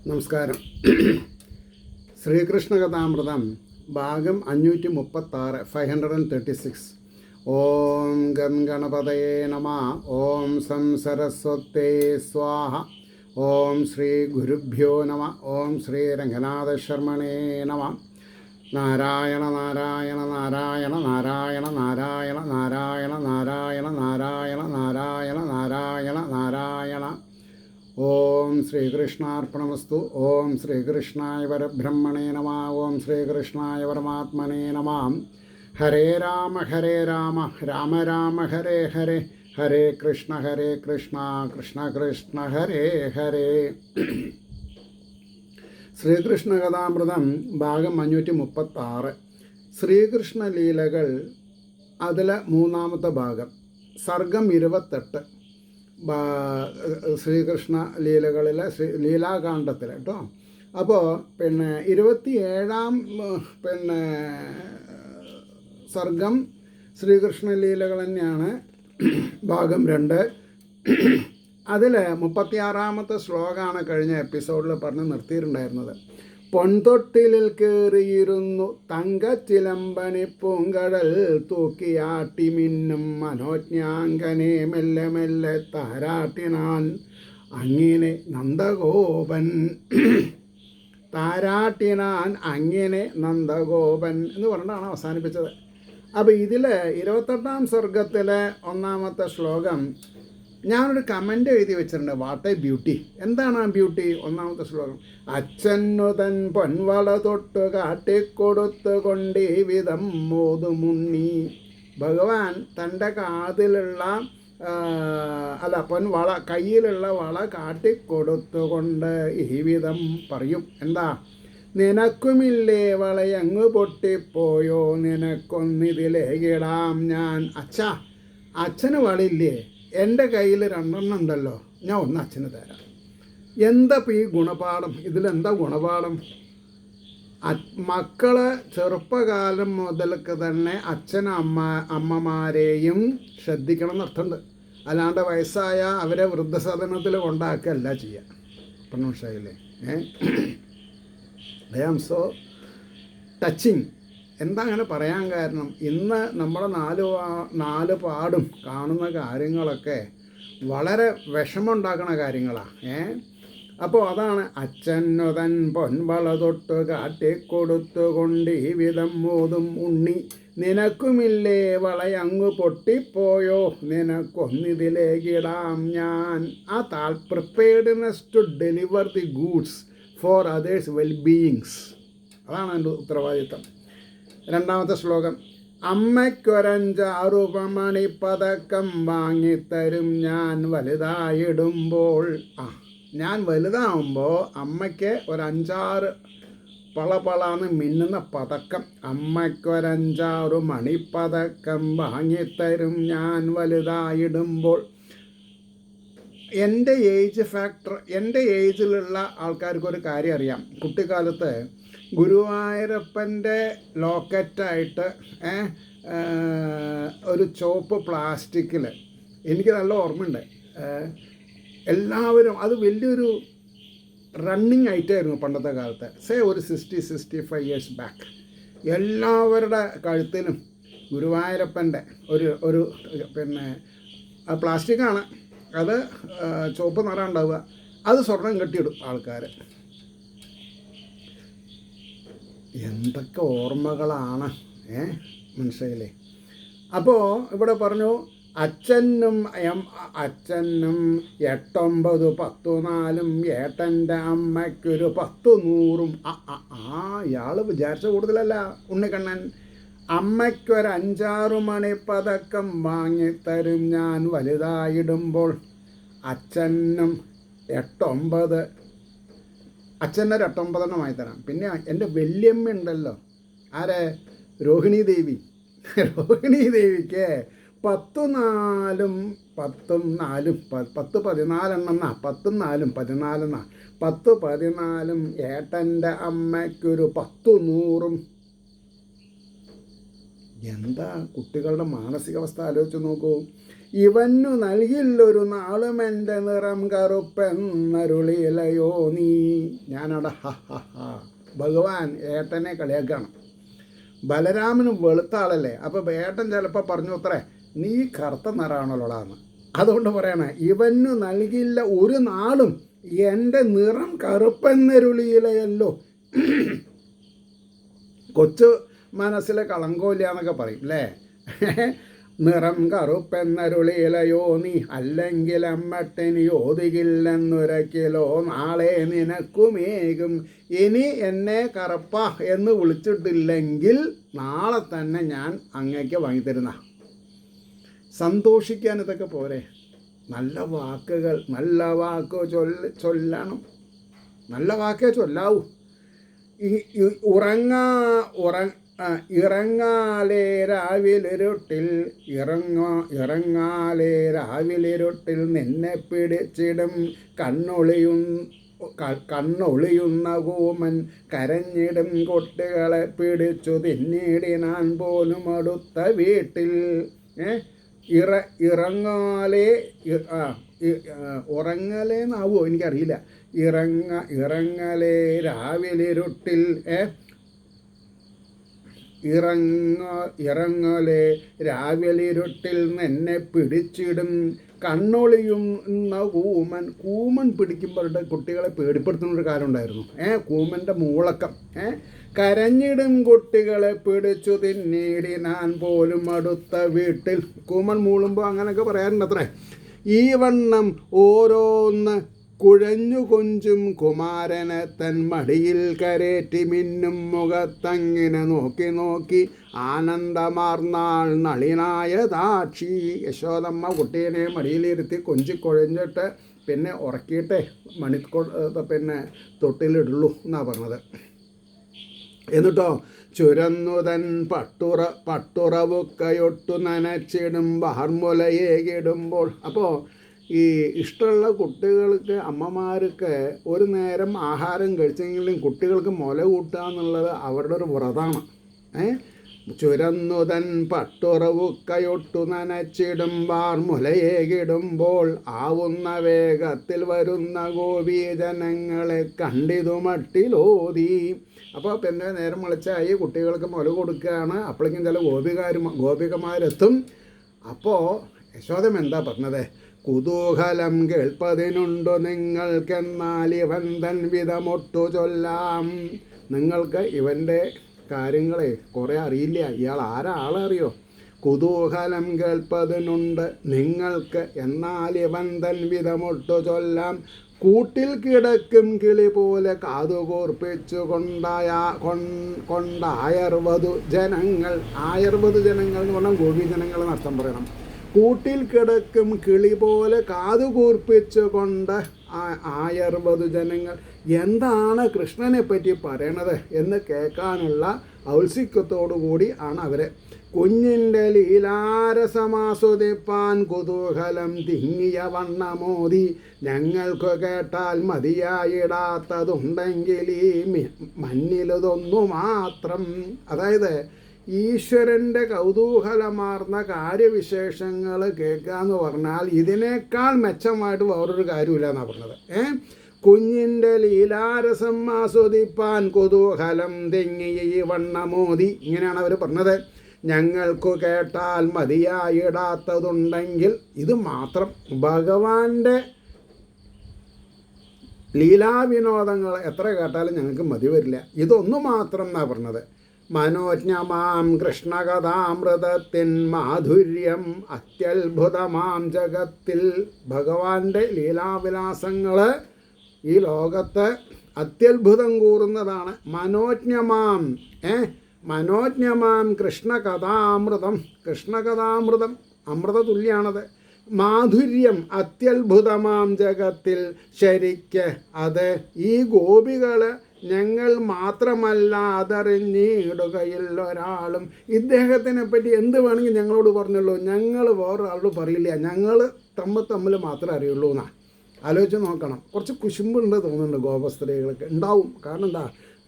നമസ്കാരം. ശ്രീകൃഷ്ണകഥാമൃതം ഭാഗം 536 536. ഓം ഗം ഗണപതയേ നമ. ഓം സം സരസ്വതേ സ്വാഹ. ഓം ശ്രീ ഗുരുഭ്യോ നമ. ഓം ശ്രീ രംഗനാഥശർമ്മണേ നമ. നാരായണ നാരായണ നാരായണ നാരായണ നാരായണ നാരായണ നാരായണ നാരായണ നാരായണ നാരായണ നാരായണ. ഓം ശ്രീകൃഷ്ണാർപ്പണമസ്തു. ഓം ശ്രീകൃഷ്ണായ പരബ്രഹ്മണേ നമ. ഓം ശ്രീകൃഷ്ണായ പരമാത്മനേ നമ. ഹരേ രാമ രാമ രാമ ഹരേ ഹരേ, ഹരേ കൃഷ്ണ കൃഷ്ണ കൃഷ്ണ ഹരേ ഹരേ. ശ്രീകൃഷ്ണ കഥാമൃതം ഭാഗം 536. ശ്രീകൃഷ്ണ ലീലകൾ, അതിലെ മൂന്നാമത്തെ ഭാഗം, സർഗം 28. ശ്രീകൃഷ്ണ ലീലകളിലെ ലീലാകാന്ഡത്തിൽ കേട്ടോ. അപ്പോൾ 27-ാം സർഗം ശ്രീകൃഷ്ണ ലീലകൾ തന്നെയാണ്. ഭാഗം 2. അതിൽ 36-ാമത്തെ ശ്ലോകമാണ് കഴിഞ്ഞ എപ്പിസോഡിൽ പറഞ്ഞ് നിർത്തിയിട്ടുണ്ടായിരുന്നത്. പൊൻതൊട്ടിലിൽ കയറിയിരുന്നു തങ്കച്ചിലമ്പണി പൂങ്കടൽ തൂക്കിയാട്ടി മിന്നും മനോജ്ഞാങ്കനെ മെല്ലെ മെല്ലെ താരാട്ടിനാൻ അങ്ങനെ നന്ദഗോപൻ. താരാട്ടിനാൻ അങ്ങനെ നന്ദഗോപൻ എന്ന് പറഞ്ഞാണ് അവസാനിപ്പിച്ചത്. അപ്പോൾ ഇതിൽ 28-ാം സർഗത്തിലെ 1-ാമത്തെ ശ്ലോകം ഞാനൊരു കമൻ്റ് എഴുതി വെച്ചിട്ടുണ്ട്. What A beauty. എന്താണ് ആ ബ്യൂട്ടി? 1-ാമത്തെ ശ്ലോകം, അച്ഛനു തൻ പൊൻവള തൊട്ട് കാട്ടിക്കൊടുത്തു കൊണ്ട് ഈ വിധം മോതുമുണ്ണി. ഭഗവാൻ തൻ്റെ കാതിലുള്ള പൊൻവള, കയ്യിലുള്ള വള കാട്ടിക്കൊടുത്തുകൊണ്ട് ഈ വിധം പറയും. എന്താ? നിനക്കുമില്ലേ വളയങ്ങ് പൊട്ടിപ്പോയോ, നിനക്കൊന്നിതിലേക്കിടാം ഞാൻ. അച്ഛന് വളയില്ലേ? എൻ്റെ കയ്യിൽ 2 ഉണ്ടല്ലോ, ഞാൻ ഒന്ന് അച്ഛന് തരാം. എന്താ ഈ ഗുണപാഠം? ഇതിലെന്താ ഗുണപാഠം? മക്കളെ ചെറുപ്പകാലം മുതൽക്ക് തന്നെ അമ്മമാരെയും ശ്രദ്ധിക്കണം എന്നർത്ഥമുണ്ട്. അല്ലാണ്ട് വയസ്സായ അവരെ വൃദ്ധസദനത്തിൽ കൊണ്ടാക്കുകയല്ല ചെയ്യുക. മനസ്സിലായില്ലേ? I am so touching. എന്താ അങ്ങനെ പറയാൻ കാരണം? ഇന്ന് നമ്മുടെ നാല് പാടും കാണുന്ന കാര്യങ്ങളൊക്കെ വളരെ വിഷമമുണ്ടാക്കുന്ന കാര്യങ്ങളാണ്. അപ്പോൾ അതാണ്, അച്ഛനു തൻ പൊൻവള തൊട്ട് കാട്ടിക്കൊടുത്തുകൊണ്ട് ഈ വിധം മോതും ഉണ്ണി. നിനക്കുമില്ലേ വളയങ്ങു പൊട്ടിപ്പോയോ, നിനക്കൊന്നിതിലേക്കിടാം ഞാൻ. ആ preparedness to deliver the goods for others wellbeings, അതാണ് എൻ്റെ ഉത്തരവാദിത്തം. 2-ാമത്തെ ശ്ലോകം, അമ്മയ്ക്കൊരഞ്ചാറുപമണി പതക്കം വാങ്ങിത്തരും ഞാൻ വലുതായിടുമ്പോൾ. ഞാൻ വലുതാവുമ്പോൾ അമ്മയ്ക്ക് ഒരു 5-6 പളപളാന്ന് മിന്നുന്ന പതക്കം, അമ്മയ്ക്കൊരഞ്ചാറു മണിപ്പതക്കം വാങ്ങിത്തരും ഞാൻ വലുതായിടുമ്പോൾ. എൻ്റെ ഏജിലുള്ള ആൾക്കാർക്കൊരു കാര്യം അറിയാം. കുട്ടിക്കാലത്ത് ഗുരുവായൂരപ്പൻ്റെ ലോക്കറ്റായിട്ട് ഒരു ചുവപ്പ് പ്ലാസ്റ്റിക്കിൽ, എനിക്ക് നല്ല ഓർമ്മയുണ്ട്, എല്ലാവരും, അത് വലിയൊരു റണ്ണിങ് ഐറ്റമായിരുന്നു പണ്ടത്തെ കാലത്ത്. ഒരു 60-65 ഇയേഴ്സ് ബാക്ക്. എല്ലാവരുടെ കഴുത്തിലും ഗുരുവായൂരപ്പൻ്റെ ഒരു പ്ലാസ്റ്റിക്കാണ്, അത് ചുവപ്പ് നിറം ഉണ്ടാവുക, അത് സ്വർണം കെട്ടിയിടും ആൾക്കാർ. എന്തൊക്കെ ഓർമ്മകളാണ്, മനസ്സിലായില്ലേ? അപ്പോൾ ഇവിടെ പറഞ്ഞു, അച്ഛനും 8, 9, 10, 4 ഏട്ടൻ്റെ അമ്മയ്ക്കൊരു 10, 100. ഇയാൾ വിചാരിച്ച കൂടുതലല്ല ഉണ്ണിക്കണ്ണൻ. അമ്മയ്ക്കൊരു 5-6 മണിപ്പതക്കം വാങ്ങിത്തരും ഞാൻ വലുതായിടുമ്പോൾ. അച്ഛനും 8, 9, അച്ഛനൊരു 8, 9 വാങ്ങിത്തരാം. പിന്നെ എൻ്റെ വല്യമ്മ ഉണ്ടല്ലോ, ആരെ? രോഹിണി ദേവിക്ക് 10, 4, 10, 4, 10, 14 10, 4, 14 10, 14 ഏട്ടൻ്റെ അമ്മയ്ക്കൊരു 10, 100. എന്താ കുട്ടികളുടെ മാനസികാവസ്ഥ ആലോചിച്ച് നോക്കൂ. ഇവന്നു നൽകില്ലൊരു നാളും എൻ്റെ നിറം കറുപ്പെന്നരുളിയിലയോ നീ. ഞാനവിടെ ഭഗവാൻ ഏട്ടനെ കളിയാക്കാണ്. ബലരാമന് വെളുത്ത ആളല്ലേ, അപ്പോൾ ഏട്ടൻ ചിലപ്പോൾ പറഞ്ഞു അത്രേ നീ കറുത്ത നിറാണല്ലോടാന്ന്. അതുകൊണ്ട് പറയണേ ഇവന്നു നൽകില്ല ഒരു നാളും എൻ്റെ നിറം കറുപ്പെന്നരുളിയിലയല്ലോ. കൊച്ചു മനസ്സിലെ കളങ്കമില്ല എന്നൊക്കെ പറയും അല്ലേ. നിറം കറുപ്പെന്നരുളിയിലയോ നീ, അല്ലെങ്കിൽ അമ്മട്ടിനി യോതികില്ലെന്നുരക്കിലോ നാളെ നിനക്കുമേകും. ഇനി എന്നെ കറുപ്പ എന്ന് വിളിച്ചിട്ടില്ലെങ്കിൽ നാളെ തന്നെ ഞാൻ അങ്ങേക്ക് വാങ്ങിത്തരുന്ന. സന്തോഷിക്കാൻ ഇതൊക്കെ പോരെ. നല്ല വാക്കുകൾ, നല്ല വാക്ക് ചൊല്ലണം. നല്ല വാക്കേ ചൊല്ലാവൂ. ഇറങ്ങാലേ രാവിലിരുട്ടിൽ നിന്നെ പിടിച്ചിടും കണ്ണൊളിയുന്ന കൂമൻ കരഞ്ഞിടും കുട്ടികളെ പിടിച്ചു തിന്നിടിനാൻ പോലും അടുത്ത വീട്ടിൽ. ഉറങ്ങലേന്നാവോ എനിക്കറിയില്ല. ഇറങ്ങലേ രാവിലിരുട്ടിൽ ഇറങ്ങലേ രാവിലിരുട്ടിൽ നിന്നെ പിടിച്ചിടും കണ്ണൊളിയുന്ന കൂമൻ പിടിക്കുമ്പോൾ കുട്ടികളെ പേടിപ്പെടുത്തുന്നൊരു കാര്യം ഉണ്ടായിരുന്നു. കൂമൻ്റെ മൂളക്കം. കരഞ്ഞിടും കുട്ടികളെ പിടിച്ചു തിന്നിടിനാൻ പോലും അടുത്ത വീട്ടിൽ. കൂമൻ മൂളുമ്പോൾ അങ്ങനെയൊക്കെ പറയാറുണ്ട് അത്രേ. ഈ വണ്ണം ഓരോന്ന് കുഴഞ്ഞു കൊഞ്ചും കുമാരനെ തൻ മടിയിൽ കരേറ്റി മിന്നും മുഖത്തങ്ങിനെ നോക്കി നോക്കി ആനന്ദമാർന്നാൾ നളിനായ ദാക്ഷി. യശോദമ്മ കുട്ടീനെ മടിയിലിരുത്തി കൊഞ്ചിക്കൊഴഞ്ഞിട്ട് പിന്നെ ഉറക്കിയിട്ടേ പിന്നെ തൊട്ടിലിടുള്ളൂ എന്നാണ് പറഞ്ഞത്. എന്നിട്ടോ ചുരന്നുതൻ പട്ടുറവുക്കയൊട്ടു നനച്ചിടും വാർമുലയേകിടുമ്പോൾ. അപ്പോൾ ഈ ഇഷ്ടമുള്ള കുട്ടികൾക്ക് അമ്മമാർക്ക് ഒരു നേരം ആഹാരം കഴിച്ചെങ്കിലും കുട്ടികൾക്ക് മുല കൂട്ടുക എന്നുള്ളത് അവരുടെ ഒരു വ്രതമാണ്. ചുരന്നുതൻ പട്ടുറവുക്കയൊട്ടു നനച്ചിടും വാർമുലയേകിടുമ്പോൾ ആവുന്ന വേഗത്തിൽ വരുന്ന ഗോപീജനങ്ങളെ കണ്ടിതു മട്ടിലോതി. അപ്പോൾ പിന്നെ നേരം വിളിച്ചായി കുട്ടികൾക്ക് മുല കൊടുക്കുകയാണ്. അപ്പോഴേക്കും ചില ഗോപികമാരെത്തും. അപ്പോൾ യശോദം എന്താ പറഞ്ഞത്? കുതൂഹലം കേൾപ്പതിനുണ്ടോ നിങ്ങൾക്കെന്നാൽ ഇവൻ തൻ വിധമൊട്ടു ചൊല്ലാം. നിങ്ങൾക്ക് ഇവൻ്റെ കാര്യങ്ങളെ കുറേ അറിയില്ല. ഇയാൾ ആളറിയോ? കുതൂഹലം കേൾപ്പതിനുണ്ട് നിങ്ങൾക്ക്, എന്നാൽ ഇവൻ തൻ വിധമൊട്ടു ചൊല്ലാം. കൂട്ടിൽ കിടക്കും കിളി പോലെ കാതുകൂർപ്പിച്ചു കൊണ്ടായർവതു ജനങ്ങൾ. ആയർവതു ജനങ്ങൾ എന്ന് പറഞ്ഞാൽ ഗോപീജനങ്ങൾ എന്നർത്ഥം പറയണം. കൂട്ടിൽ കിടക്കും കിളി പോലെ കാതുകൂർപ്പിച്ചു കൊണ്ട് ആയർവതു ജനങ്ങൾ. എന്താണ് കൃഷ്ണനെ പറ്റി പറയണത് എന്ന് കേൾക്കാനുള്ള ഔത്സുക്യത്തോടു കൂടി ആണ് അവരെ. കുഞ്ഞിൻ്റെ ലീലാരസമാസ്വദിപ്പാൻ കുതൂഹലം തിങ്ങിയ വണ്ണമോദി ഞങ്ങൾക്ക് കേട്ടാൽ മതിയായിടാത്തതുണ്ടെങ്കിൽ ഈ മഞ്ഞിലതൊന്നു മാത്രം. അതായത് ഈശ്വരൻ്റെ കൗതൂഹലമാർന്ന കാര്യവിശേഷങ്ങൾ കേൾക്കുക എന്ന് പറഞ്ഞാൽ ഇതിനേക്കാൾ മെച്ചമായിട്ട് വേറൊരു കാര്യമില്ല എന്നാണ് പറഞ്ഞത്. കുഞ്ഞിൻ്റെ ലീലാരസം ആസ്വദിപ്പാൻ കുതൂഹലം തെങ്ങിയ ഈ വണ്ണമോദി. ഇങ്ങനെയാണ് അവർ പറഞ്ഞത്. ഞങ്ങൾക്ക് കേട്ടാൽ മതിയായിടാത്തതുണ്ടെങ്കിൽ ഇത് മാത്രം. ഭഗവാന്റെ ലീലാവിനോദങ്ങൾ എത്ര കേട്ടാലും ഞങ്ങൾക്ക് മതി വരില്ല. ഇതൊന്നു മാത്രം എന്നാണ് പറഞ്ഞത്. മനോജ്ഞമാം കൃഷ്ണകഥാമൃതത്തിൻ മാധുര്യം അത്യത്ഭുതമാം ജഗത്തിൽ. ഭഗവാന്റെ ലീലാവിലാസങ്ങൾ ഈ ലോകത്ത് അത്യത്ഭുതം കൂറുന്നതാണ്. മനോജ്ഞമാം കൃഷ്ണകഥാമൃതം. കൃഷ്ണകഥാമൃതം അമൃത തുല്യാണത്. മാധുര്യം അത്യത്ഭുതമാം ജഗത്തിൽ. ശരിക്ക് അത് ഈ ഗോപികൾ ഞങ്ങൾ മാത്രമല്ല അതറിഞ്ഞിടുകയില്ല ഒരാളും. ഇദ്ദേഹത്തിനെ പറ്റി എന്ത് വേണമെങ്കിൽ ഞങ്ങളോട് പറഞ്ഞുള്ളൂ, ഞങ്ങൾ വേറൊരാളോട് പറയില്ല, ഞങ്ങൾ തമ്മിൽ മാത്രമേ അറിയുള്ളൂ എന്നാണ്. ആലോചിച്ച് നോക്കണം. കുറച്ച് കുശുമ്പുണ്ട് തോന്നുന്നുണ്ട് ഗോപസ്ത്രീകൾക്ക്. ഉണ്ടാവും. കാരണം എന്താ,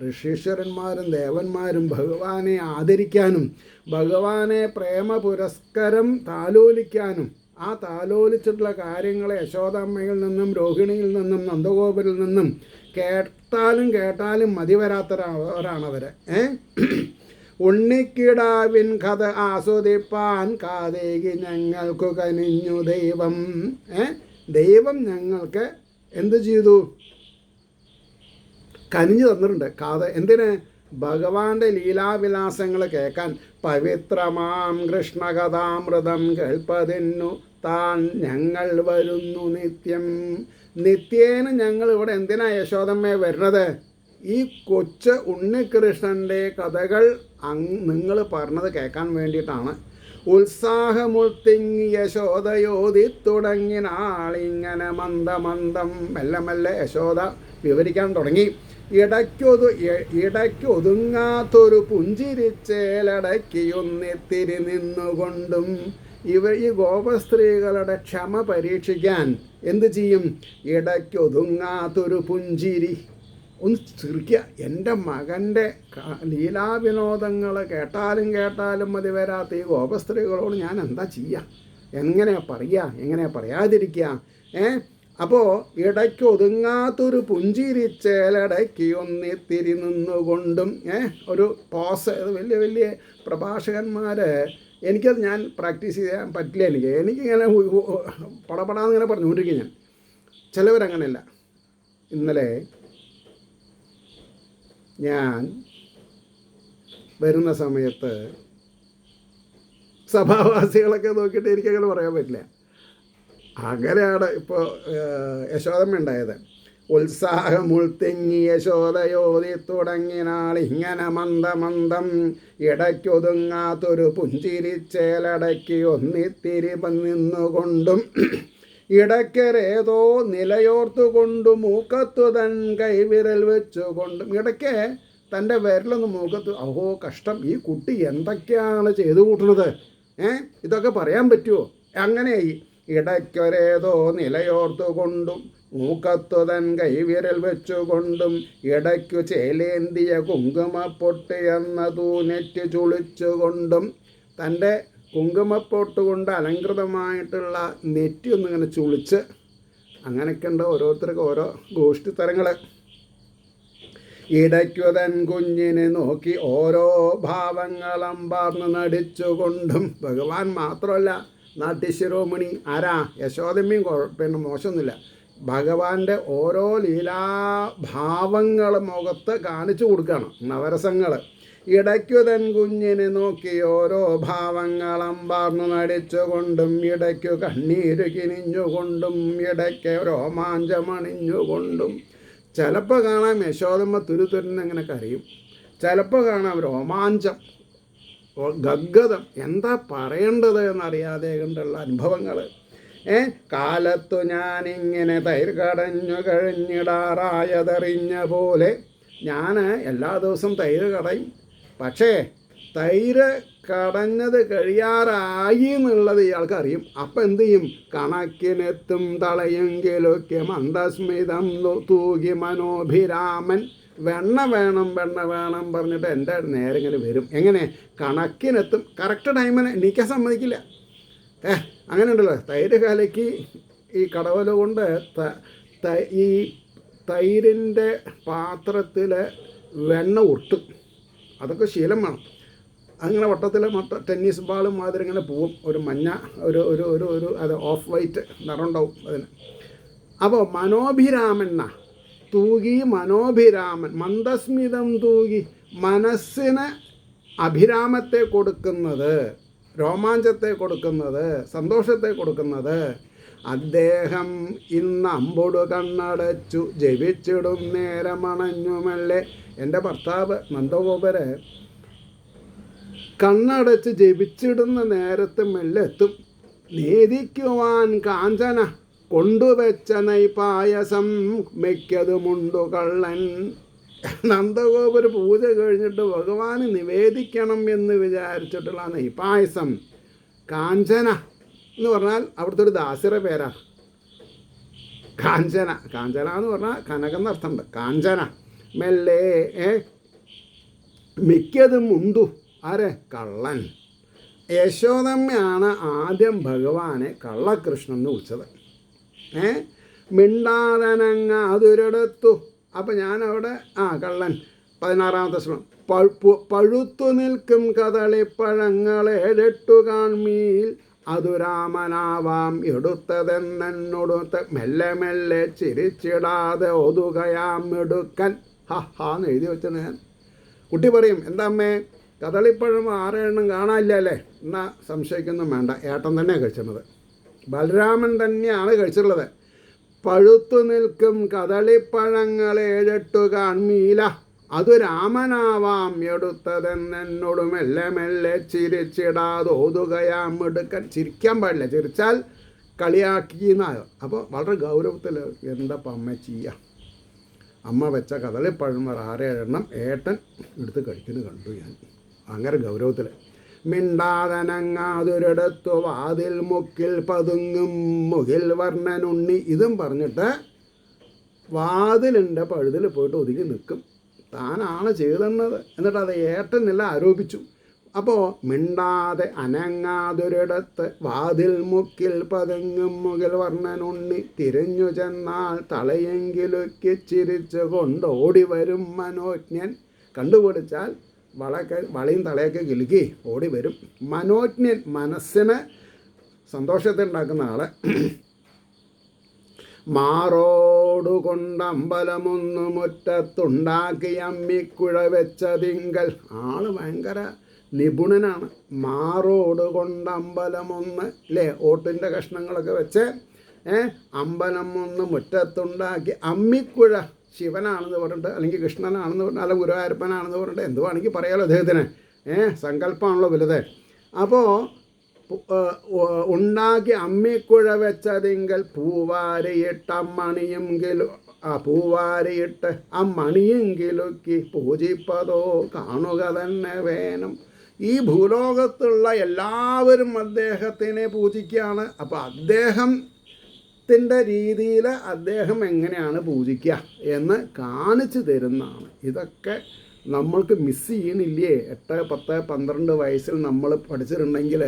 ഋഷീശ്വരന്മാരും ദേവന്മാരും ഭഗവാനെ ആദരിക്കാനും ഭഗവാനെ പ്രേമ പുരസ്കരം താലോലിക്കാനും ആ താലോലിച്ചിട്ടുള്ള കാര്യങ്ങളെ യശോദാമ്മയിൽ നിന്നും രോഹിണിയിൽ നിന്നും നന്ദഗോപരിൽ നിന്നും കേട്ടാലും മതി വരാത്തവരാണവർ. ഉണ്ണിക്കിടാവിൻ കഥ ആസ്വദിപ്പാൻ കാതേകി ഞങ്ങൾക്കു കനിഞ്ഞു ദൈവം. ദൈവം ഞങ്ങൾക്ക് എന്ത് ചെയ്തു? കനിഞ്ഞു തന്നിട്ടുണ്ട്. എന്തിന്? ഭഗവാന്റെ ലീലാവിലാസങ്ങൾ കേൾക്കാൻ. പവിത്രമാം കൃഷ്ണകഥാമൃതം കേൾപ്പതിന്നു താൻ ഞങ്ങൾ വരുന്നു നിത്യം. നിത്യേന ഞങ്ങൾ ഇവിടെ എന്തിനാ യശോദമ്മേ വരുന്നത്? ഈ കൊച്ചു ഉണ്ണികൃഷ്ണൻ്റെ കഥകൾ നിങ്ങൾ പറഞ്ഞത് കേൾക്കാൻ വേണ്ടിയിട്ടാണ്. ഉത്സാഹമുൾത്തിങ്ങി യശോദയോതി തുടങ്ങിനാളിങ്ങനെ മന്ദമന്ദം മെല്ലെ യശോദ വിവരിക്കാൻ തുടങ്ങി. ഇടയ്ക്കൊതുങ്ങാത്തൊരു പുഞ്ചിരിച്ചേലടക്കിയൊന്നിത്തിരി നിന്നുകൊണ്ടും ഈ ഗോപസ്ത്രീകളുടെ ക്ഷമ പരീക്ഷിക്കാൻ എന്ത് ചെയ്യും? ഇടയ്ക്കൊതുങ്ങാത്തൊരു പുഞ്ചിരി. ഒന്ന് ചിരിക്കുക. എൻ്റെ മകൻ്റെ ലീലാവിനോദങ്ങൾ കേട്ടാലും മതി വരാത്ത ഈ ഗോപസ്ത്രീകളോട് ഞാൻ എന്താ ചെയ്യുക? എങ്ങനെയാ പറയുക? എങ്ങനെയാ പറയാതിരിക്കുക? അപ്പോൾ ഇടയ്ക്കൊതുങ്ങാത്തൊരു പുഞ്ചിരിച്ചേലടക്കി ഒന്നിത്തിരി നിന്നുകൊണ്ടും ഒരു പോസ്. വലിയ പ്രഭാഷകന്മാർ, എനിക്കത് ഞാൻ പ്രാക്ടീസ് ചെയ്യാൻ പറ്റില്ല. എനിക്കിങ്ങനെ പടപടാന്നിങ്ങനെ പറഞ്ഞുകൊണ്ടിരിക്കും ഞാൻ. ചിലവരങ്ങനെയല്ല. ഇന്നലെ ഞാൻ വരുന്ന സമയത്ത് സഭാവാസികളൊക്കെ നോക്കിയിട്ട് എനിക്കങ്ങനെ പറയാൻ പറ്റില്ല. അങ്ങനെയാണ് ഇപ്പോൾ യശോദമ്മ ഉണ്ടായത്. ഉത്സാഹമുൾത്തിങ്ങി യശോദയോതി തുടങ്ങിനാളിങ്ങനെ മന്ദമന്ദം ഇടയ്ക്കൊതുങ്ങാത്തൊരു പുഞ്ചിരിച്ചേലടക്കി ഒന്നിത്തിരി നിന്നുകൊണ്ടും ഇടയ്ക്കരേതോ നിലയോർത്തുകൊണ്ടു മൂക്കത്തു തൻ കൈവിരൽ വെച്ചുകൊണ്ടും. ഇടയ്ക്ക് തൻ്റെ വിരലൊന്ന് മൂക്കത്ത്. അഹോ കഷ്ടം, ഈ കുട്ടി എന്തൊക്കെയാണ് ചെയ്തു കൂട്ടുന്നത്? ഇതൊക്കെ പറയാൻ പറ്റുമോ? അങ്ങനെയായി. ഇടയ്ക്കൊരേതോ നിലയോർത്തുകൊണ്ടും മൂക്കത്തു തൻ കൈവിരൽ വെച്ചുകൊണ്ടും ഇടയ്ക്കു ചേലേന്തിയ കുങ്കുമപ്പൊട്ട് എന്നതു നെറ്റ് ചുളിച്ചുകൊണ്ടും. തൻ്റെ കുങ്കുമപ്പൊട്ട് കൊണ്ട് അലങ്കൃതമായിട്ടുള്ള നെറ്റി ഒന്നിങ്ങനെ ചുളിച്ച്. അങ്ങനെയൊക്കെ ഉണ്ട് ഓരോരുത്തർക്ക് ഓരോ ഗോഷ്ഠിത്തരങ്ങൾ. ഇടയ്ക്കു തൻ കുഞ്ഞിനെ നോക്കി ഓരോ ഭാവങ്ങളമ്പാർന്ന് നടിച്ചുകൊണ്ടും. ഭഗവാൻ മാത്രമല്ല, നാട്യശിരോമണി ആരാ? യശോദമ്മയും പിന്നെ മോശമൊന്നുമില്ല. ഭഗവാന്റെ ഓരോ ലീലാഭാവങ്ങൾ മുഖത്ത് കാണിച്ചു കൊടുക്കുകയാണ്, നവരസങ്ങൾ. ഇടയ്ക്കു തൻ കുഞ്ഞിനെ നോക്കി ഓരോ ഭാവങ്ങളമ്പാർന്നു നടിച്ചുകൊണ്ടും ഇടയ്ക്കു കണ്ണീര് കിനിഞ്ഞുകൊണ്ടും ഇടയ്ക്ക് രോമാഞ്ചമണിഞ്ഞുകൊണ്ടും. ചിലപ്പോൾ കാണാം യശോദമ്മ തുരുതുരുന്നിങ്ങനെ കരയും, ചിലപ്പോൾ കാണാം രോമാഞ്ചം, ഗദ്ഗതം, എന്താ പറയേണ്ടത് എന്നറിയാതെ കണ്ടുള്ള അനുഭവങ്ങൾ. കാലത്തു ഞാനിങ്ങനെ തൈര് കടഞ്ഞു കഴിഞ്ഞിടാറായതറിഞ്ഞ പോലെ. ഞാൻ എല്ലാ ദിവസവും തൈര് കടയും, പക്ഷേ തൈര് കടഞ്ഞത് കഴിയാറായി എന്നുള്ളത് ഇയാൾക്ക് അറിയും. അപ്പം എന്ത് ചെയ്യും? കണക്കിനെത്തും തളയെങ്കിലൊക്കെ മന്ദസ്മിതം തൂകി മനോഭിരാമൻ. വെണ്ണ വേണം പറഞ്ഞിട്ട് എൻ്റെ നേരെ ഇങ്ങനെ വരും. എങ്ങനെ? കണക്കിനെത്തും. കറക്റ്റ് ടൈമിന് എണീക്കാൻ സമ്മതിക്കില്ല. അങ്ങനെ ഉണ്ടല്ലോ. തൈര് കലക്കി ഈ കടവല കൊണ്ട് ഈ തൈരിൻ്റെ പാത്രത്തിൽ വെണ്ണ ഒട്ടും. അതൊക്കെ ശീലം വേണം. അങ്ങനെ വട്ടത്തിൽ ടെന്നീസ് ബാളും മാതിരി ഇങ്ങനെ പോവും. ഒരു മഞ്ഞ ഒരു ഒരു ഒരു ഒരു അത് ഓഫ് വൈറ്റ് നിറമുണ്ടാവും അതിന്. അപ്പോൾ മനോഭിരാമൻ തൂകി, മനോഭിരാമൻ മന്ദസ്മിതം തൂകി. മനസ്സിന് അഭിരാമത്തെ കൊടുക്കുന്നത്, രോമാഞ്ചത്തെ കൊടുക്കുന്നത്, സന്തോഷത്തെ കൊടുക്കുന്നത്. അദ്ദേഹം ഇന്ന് അമ്പൊടു കണ്ണടച്ചു ജപിച്ചിടും നേരമണഞ്ഞുമല്ലേ. എൻ്റെ ഭർത്താവ് നന്ദഗോപര് കണ്ണടച്ച് ജപിച്ചിടുന്ന നേരത്ത് മെല്ലെ എത്തും. നേദിക്കുവാൻ കാഞ്ചന കൊണ്ടുവച്ച നെയ്പായസം മിക്കതുമുണ്ടു കള്ളൻ. നന്ദഗോപര് പൂജ കഴിഞ്ഞിട്ട് ഭഗവാന് നിവേദിക്കണം എന്ന് വിചാരിച്ചിട്ടുള്ള നെയ്പായസം. കാഞ്ചന എന്ന് പറഞ്ഞാൽ അവിടുത്തെ ഒരു ദാസിറ പേരാ കാഞ്ചന. കാഞ്ചന എന്ന് പറഞ്ഞാൽ കനകം എന്നർത്ഥമുണ്ട്. കാഞ്ചന മെല്ലെ മിക്കതും ഉണ്ടു. ആരെ? കള്ളൻ. യശോദമ്മയാണ് ആദ്യം ഭഗവാനെ കള്ളകൃഷ്ണൻ എന്ന് വിളിച്ചത്. മിണ്ടാതനങ്ങാതൊരിടത്തു. അപ്പം ഞാനവിടെ കള്ളൻ 16-ാമത്തെ ശ്ലോകം. പഴുത്തു നിൽക്കും കദളിപ്പഴങ്ങളേഴെട്ടു കാൺമീൽ അതു രാമനാവാം എടുത്തതെന്നൊടുത്ത് മെല്ലെ മെല്ലെ ചിരിച്ചിടാതെ ഒതുകയാം എടുക്കൻ എന്ന് എഴുതി വെച്ചത് ഞാൻ. കുട്ടി പറയും, എന്താ അമ്മേ കദളിപ്പഴം 6 എണ്ണം കാണാനില്ല അല്ലേ? എന്നാൽ സംശയിക്കൊന്നും വേണ്ട, ഏട്ടൻ തന്നെയാണ് കഴിച്ചിരുന്നത്, ബലരാമൻ തന്നെയാണ് കഴിച്ചിട്ടുള്ളത്. പഴുത്തു നിൽക്കും കദളിപ്പഴങ്ങളേഴെട്ടു കാൺമീല അതു രാമനാവാം എടുത്തതെന്നോട് മെല്ലെ മെല്ലെ ചിരിച്ചിടാതെ ഓതുകയാം എടുക്കൻ. ചിരിക്കാൻ പാടില്ല, ചിരിച്ചാൽ കളിയാക്കിയെന്നായോ. അപ്പോൾ വളരെ ഗൗരവത്തിൽ എന്താ അമ്മ ചെയ്യുക? അമ്മ വെച്ച കദളിപ്പഴം 6 എണ്ണം ഏട്ടൻ എടുത്ത് കഴിക്കുന്നത് കണ്ടു ഞാൻ. അങ്ങനെ ഗൗരവത്തിൽ മിണ്ടാതനങ്ങാതൊരിടത്തു വാതിൽ മുക്കിൽ പതുങ്ങും മുകിൽ വർണ്ണനുണ്ണി. ഇതും പറഞ്ഞിട്ട് വാതിലിൻ്റെ പഴുതിൽ പോയിട്ട് ഒതുങ്ങി നിൽക്കും. താനാണ് ചെയ്തെന്നത്. എന്നിട്ട് അത് ഏട്ടനെല്ലാം ആരോപിച്ചു. അപ്പോൾ മിണ്ടാതെ അനങ്ങാതൊരിടത്ത് വാതിൽ മുക്കിൽ പതുങ്ങും മുകിൽ വർണ്ണനുണ്ണി തിരിഞ്ഞു ചെന്നാൽ തളയെങ്കിലൊക്കെ ചിരിച്ചു കൊണ്ട് ഓടി വരും മനോജ്ഞൻ. കണ്ടുപിടിച്ചാൽ വളയും തലയൊക്കെ കിലുക്കി ഓടി വരും. മനോജ്ഞൻ, മനസ്സിന് സന്തോഷത്തെ ഉണ്ടാക്കുന്ന ആള്. മാറോടുകൊണ്ട് അമ്പലമൊന്നു മുറ്റത്തുണ്ടാക്കി അമ്മിക്കുഴ വെച്ചതിങ്കൽ. ആള് ഭയങ്കര നിപുണനാണ്. മാറോടുകൊണ്ട് അമ്പലമൊന്ന് ഓട്ടിൻ്റെ കഷ്ണങ്ങളൊക്കെ വെച്ച് അമ്പലം ഒന്ന് മുറ്റത്തുണ്ടാക്കി അമ്മിക്കുഴ. ശിവനാണെന്ന് പറഞ്ഞിട്ട്, അല്ലെങ്കിൽ കൃഷ്ണനാണെന്ന് പറഞ്ഞിട്ട്, അല്ലെങ്കിൽ ഗുരുവായൂരപ്പനാണെന്ന് പറഞ്ഞിട്ട് എന്ത് വേണമെങ്കിൽ പറയാമല്ലോ അദ്ദേഹത്തിന്. സങ്കല്പമാണല്ലോ വലുത്. അപ്പോൾ ഉണ്ടാക്കി അമ്മിക്കുഴ വെച്ചതിങ്കൽ പൂവാരിയിട്ട് പൂവാരിയിട്ട് അമ്മണിയെങ്കിലൊക്കെ പൂജിപ്പതോ കാണുക തന്നെ വേണം. ഈ ഭൂലോകത്തുള്ള എല്ലാവരും അദ്ദേഹത്തിനെ പൂജിക്കുകയാണ്. അപ്പോൾ അദ്ദേഹത്തിൻ്റെ രീതിയിൽ അദ്ദേഹം എങ്ങനെയാണ് പൂജിക്കുക എന്ന് കാണിച്ചു തരുന്നതാണ്. ഇതൊക്കെ നമ്മൾക്ക് മിസ് ചെയ്യണില്ലേ? 8, 10, 12 വയസ്സിൽ നമ്മൾ പഠിച്ചിട്ടുണ്ടെങ്കിൽ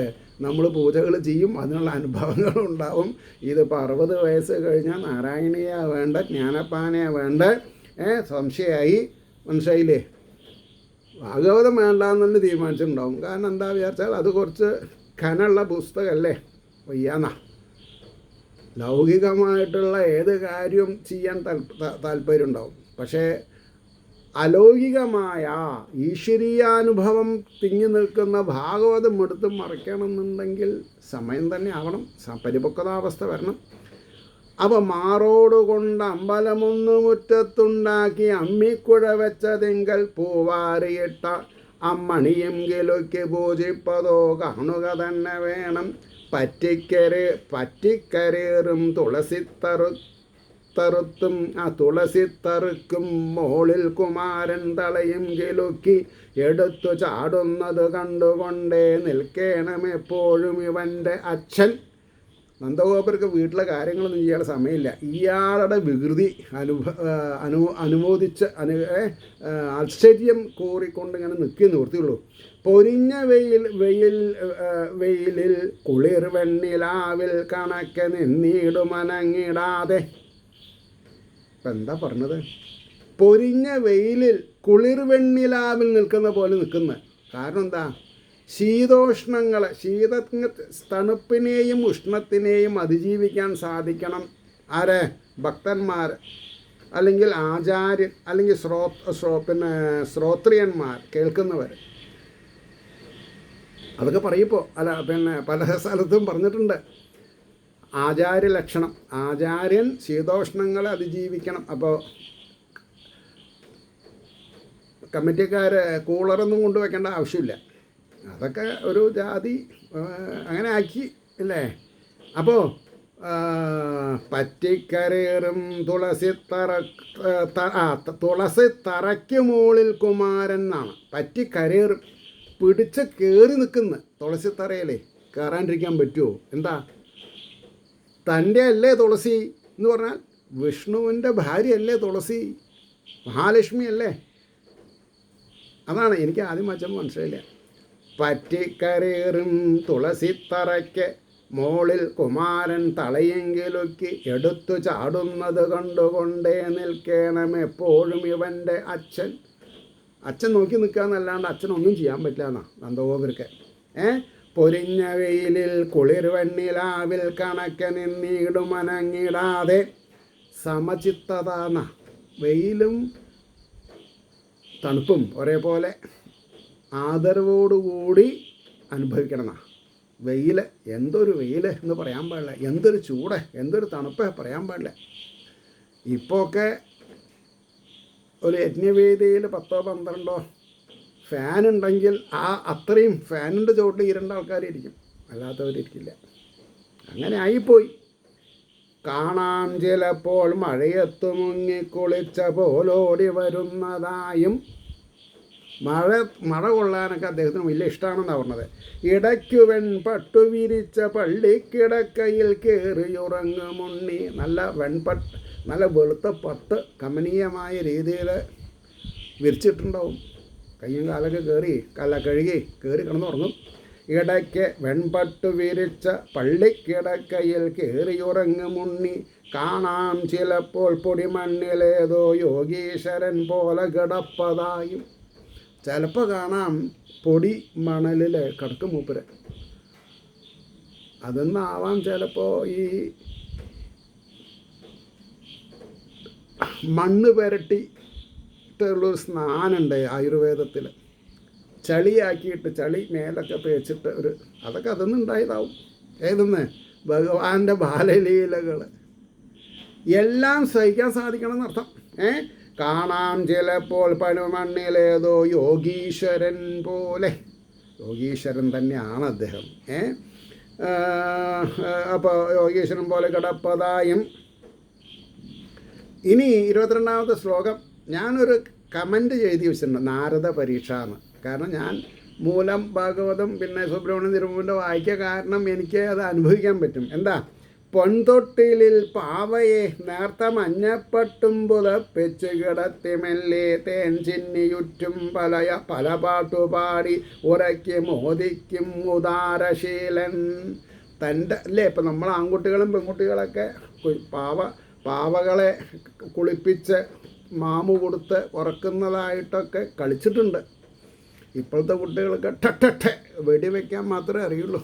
നമ്മൾ പൂജകൾ ചെയ്യും, അതിനുള്ള അനുഭവങ്ങളുണ്ടാവും. ഇതിപ്പോൾ 60 വയസ്സ് കഴിഞ്ഞാൽ നാരായണീയാണ് വേണ്ട, ജ്ഞാനപ്പാനയാണ് വേണ്ട, സംശയമായി. മനസ്സിലായില്ലേ? ഭാഗവതം വേണ്ടാന്ന് തന്നെ തീരുമാനിച്ചിട്ടുണ്ടാവും. കാരണം എന്താ വിചാരിച്ചാൽ അത് കുറച്ച് ഖനമുള്ള പുസ്തകമല്ലേ, വയ്യാന്നാ. ലൗകികമായിട്ടുള്ള ഏത് കാര്യവും ചെയ്യാൻ താല്പര്യം ഉണ്ടാവും. പക്ഷേ അലൗകികമായ ഈശ്വരീയാനുഭവം തിങ്ങി നിൽക്കുന്ന ഭാഗവതം എടുത്ത് മറിക്കണമെന്നുണ്ടെങ്കിൽ സമയം തന്നെ ആവണം, പരിപക്വതാവസ്ഥ വരണം. അപ്പോൾ മാറോടുകൊണ്ട് അമ്പലമൊന്നു മുറ്റത്തുണ്ടാക്കി അമ്മിക്കുഴ വെച്ചതിങ്കൽ പൂവാരിയിട്ട അമ്മണിയെങ്കിലൊക്കെ പൂജിപ്പതോ കാണുക തന്നെ വേണം. പറ്റിക്കരേറും തുളസിത്തറുത്തും തുളസിത്തറുക്കും മോളിൽ കുമാരൻ തളയും കിലുക്കി എടുത്തു ചാടുന്നത് കണ്ടുകൊണ്ടേ നിൽക്കണം എപ്പോഴും ഇവൻ്റെ അച്ഛൻ. നന്ദഗോപർക്ക് വീട്ടിലെ കാര്യങ്ങളൊന്നും ചെയ്യാൻ സമയമില്ല. ഇയാളുടെ വികൃതി അനുമോദിച്ച് ആശ്ചര്യം കോറിക്കൊണ്ട് ഇങ്ങനെ നിൽക്കി നിവൃത്തിയുള്ളൂ. പൊരിഞ്ഞ വെയിലിൽ കുളിർ വെണ്ണിലാവിൽ കണക്കെ നിന്നിടുമനങ്ങിടാതെ. ഇപ്പം എന്താ പറഞ്ഞത്? പൊരിഞ്ഞ വെയിലിൽ കുളിർ വെണ്ണിലാവിൽ നിൽക്കുന്ന പോലെ നിൽക്കുന്നത്. കാരണം എന്താ? ശീതോഷ്ണങ്ങൾ, തണുപ്പിനെയും ഉഷ്ണത്തിനെയും അതിജീവിക്കാൻ സാധിക്കണം. ആരെ? ഭക്തന്മാർ, അല്ലെങ്കിൽ ആചാര്യൻ, അല്ലെങ്കിൽ ശ്രോത്രിയന്മാർ, കേൾക്കുന്നവർ. അതൊക്കെ പറയിപ്പോൾ പല സ്ഥലത്തും പറഞ്ഞിട്ടുണ്ട്. ആചാര്യ ലക്ഷണം, ആചാര്യൻ ശീതോഷ്ണങ്ങളെ അതിജീവിക്കണം. അപ്പോൾ കമ്മിറ്റിക്കാർ കൂളറൊന്നും കൊണ്ടുവയ്ക്കേണ്ട ആവശ്യമില്ല. അതൊക്കെ ഒരു ജാതി അങ്ങനെ ആക്കി അല്ലേ. അപ്പോൾ പറ്റിക്കരേറും തുളസി തറയ്ക്ക് മുകളിൽ കുമാരൻ എന്നാണ്. പറ്റിക്കരേറും, പിടിച്ച് കയറി നിൽക്കുന്ന തുളസിത്തറയിലേ കയറാണ്ടിരിക്കാൻ പറ്റുമോ? എന്താ? തൻ്റെ അല്ലേ തുളസി എന്ന് പറഞ്ഞാൽ? വിഷ്ണുവിൻ്റെ ഭാര്യയല്ലേ തുളസി? മഹാലക്ഷ്മി അല്ലേ? അതാണ് എനിക്ക് ആദ്യം വച്ചപ്പോൾ മനസ്സിലായില്ല. പറ്റിക്കരേറും തുളസിത്തറയ്ക്ക് മോളിൽ കുമാരൻ തളയെങ്കിലുക്കി എടുത്തു ചാടുന്നത് കണ്ടുകൊണ്ടേ നിൽക്കണം എപ്പോഴും ഇവൻ്റെ അച്ഛൻ. അച്ഛൻ നോക്കി നിൽക്കാന്നല്ലാണ്ട് അച്ഛനൊന്നും ചെയ്യാൻ പറ്റില്ല എന്നാ നന്ദഗോപർക്ക്. പൊരിഞ്ഞ വെയിലിൽ കുളിർ വെണ്ണിലാവിൽ കണക്ക് നിന്നിടുമനങ്ങിടാതെ സമചിത്തതാന്ന. വെയിലും തണുപ്പും ഒരേപോലെ ആദരവോടുകൂടി അനുഭവിക്കണം. വെയിൽ എന്തൊരു വെയിൽ എന്ന് പറയാൻ പാടില്ല, എന്തൊരു ചൂട്, എന്തൊരു തണുപ്പ് പറയാൻ പാടില്ല. ഇപ്പോൾ ഒക്കെ ഒരു യജ്ഞവേദിയിൽ 10-12 ഫാൻ ഉണ്ടെങ്കിൽ അത്രയും ഫാനിൻ്റെ ചുവട്ടിൽ 2 ആൾക്കാരിരിക്കും, അല്ലാത്തവരിരിക്കില്ല. അങ്ങനെ ആയിപ്പോയി. കാണാം ചിലപ്പോൾ മഴയത്തു മുങ്ങിക്കുളിച്ച പോലോടി വരുന്നതായും. മഴ കൊള്ളാനൊക്കെ അദ്ദേഹത്തിന് വലിയ ഇഷ്ടമാണെന്നാണ് പറഞ്ഞത്. ഇടയ്ക്കുവൻ പട്ടുവിരിച്ച പള്ളിക്കിടക്കയിൽ കയറിയുറങ്ങുമുണ്ണി. നല്ല വെളുത്ത പട്ട് കമനീയമായ രീതിയിൽ വിരിച്ചിട്ടുണ്ടാവും. കയ്യും കാലൊക്കെ കഴുകി കിടന്നുറങ്ങും. ഇടയ്ക്ക് വെൺപട്ടു വിരിച്ച പള്ളിക്കിടക്കയിൽ കയറിയുറങ്ങുമുണ്ണി. കാണാം ചിലപ്പോൾ പൊടിമണ്ണിലേതോ യോഗീശ്വരൻ പോലെ കിടപ്പതായും. ചിലപ്പോൾ കാണാം പൊടി മണലിൽ കിടക്കും മൂപ്പര്. അതൊന്നാവാം ചിലപ്പോൾ ഈ മണ്ണ് പുരട്ടിട്ടുള്ളൊരു സ്നാനമുണ്ട് ആയുർവേദത്തിൽ. ചളിയാക്കിയിട്ട് ചളി മേലൊക്കെ തേച്ചിട്ട് അതൊക്കെ അതൊന്നും ഉണ്ടായതാവും. ഏതെന്ന് ഭഗവാന്റെ ബാലലീലകൾ എല്ലാം സഹിക്കാൻ സാധിക്കണം എന്നർത്ഥം. കാണാം ചിലപ്പോൾ പനുമണ്ണിലേതോ യോഗീശ്വരൻ പോലെ. യോഗീശ്വരൻ തന്നെയാണ് അദ്ദേഹം. അപ്പോൾ യോഗീശ്വരൻ പോലെ കിടപ്പതായും. ഇനി 22ാമത്തെ ശ്ലോകം ഞാനൊരു കമൻറ്റ് എഴുതി വെച്ചിട്ടുണ്ട്, നാരദ പരീക്ഷ എന്ന്. കാരണം ഞാൻ മൂലം ഭാഗവതം പിന്നെ സുബ്രഹ്മണ്യ തിരുമുമ്പിൻ്റെ വായിക്കുക കാരണം എനിക്ക് അത് അനുഭവിക്കാൻ പറ്റും. എന്താ? പൊൻതൊട്ടിലിൽ പാവയെ നേർത്ത മഞ്ഞപ്പട്ടും പുതപ്പിച്ച് കിടത്തി മെല്ലെ തേൻ ചിന്നിയുറ്റും പല പാട്ടുപാടി ഉറക്കി മോദിക്കും ഉദാരശീലൻ. തൻ്റെ അല്ലേ ഇപ്പം നമ്മൾ ആൺകുട്ടികളും പെൺകുട്ടികളൊക്കെ പാവകളെ കുളിപ്പിച്ച് മാമു കൊടുത്ത് ഉറക്കുന്നതായിട്ടൊക്കെ കളിച്ചിട്ടുണ്ട്. ഇപ്പോഴത്തെ കുട്ടികൾക്ക് ടട്ടെ വെടിവെക്കാൻ മാത്രമേ അറിയുള്ളൂ.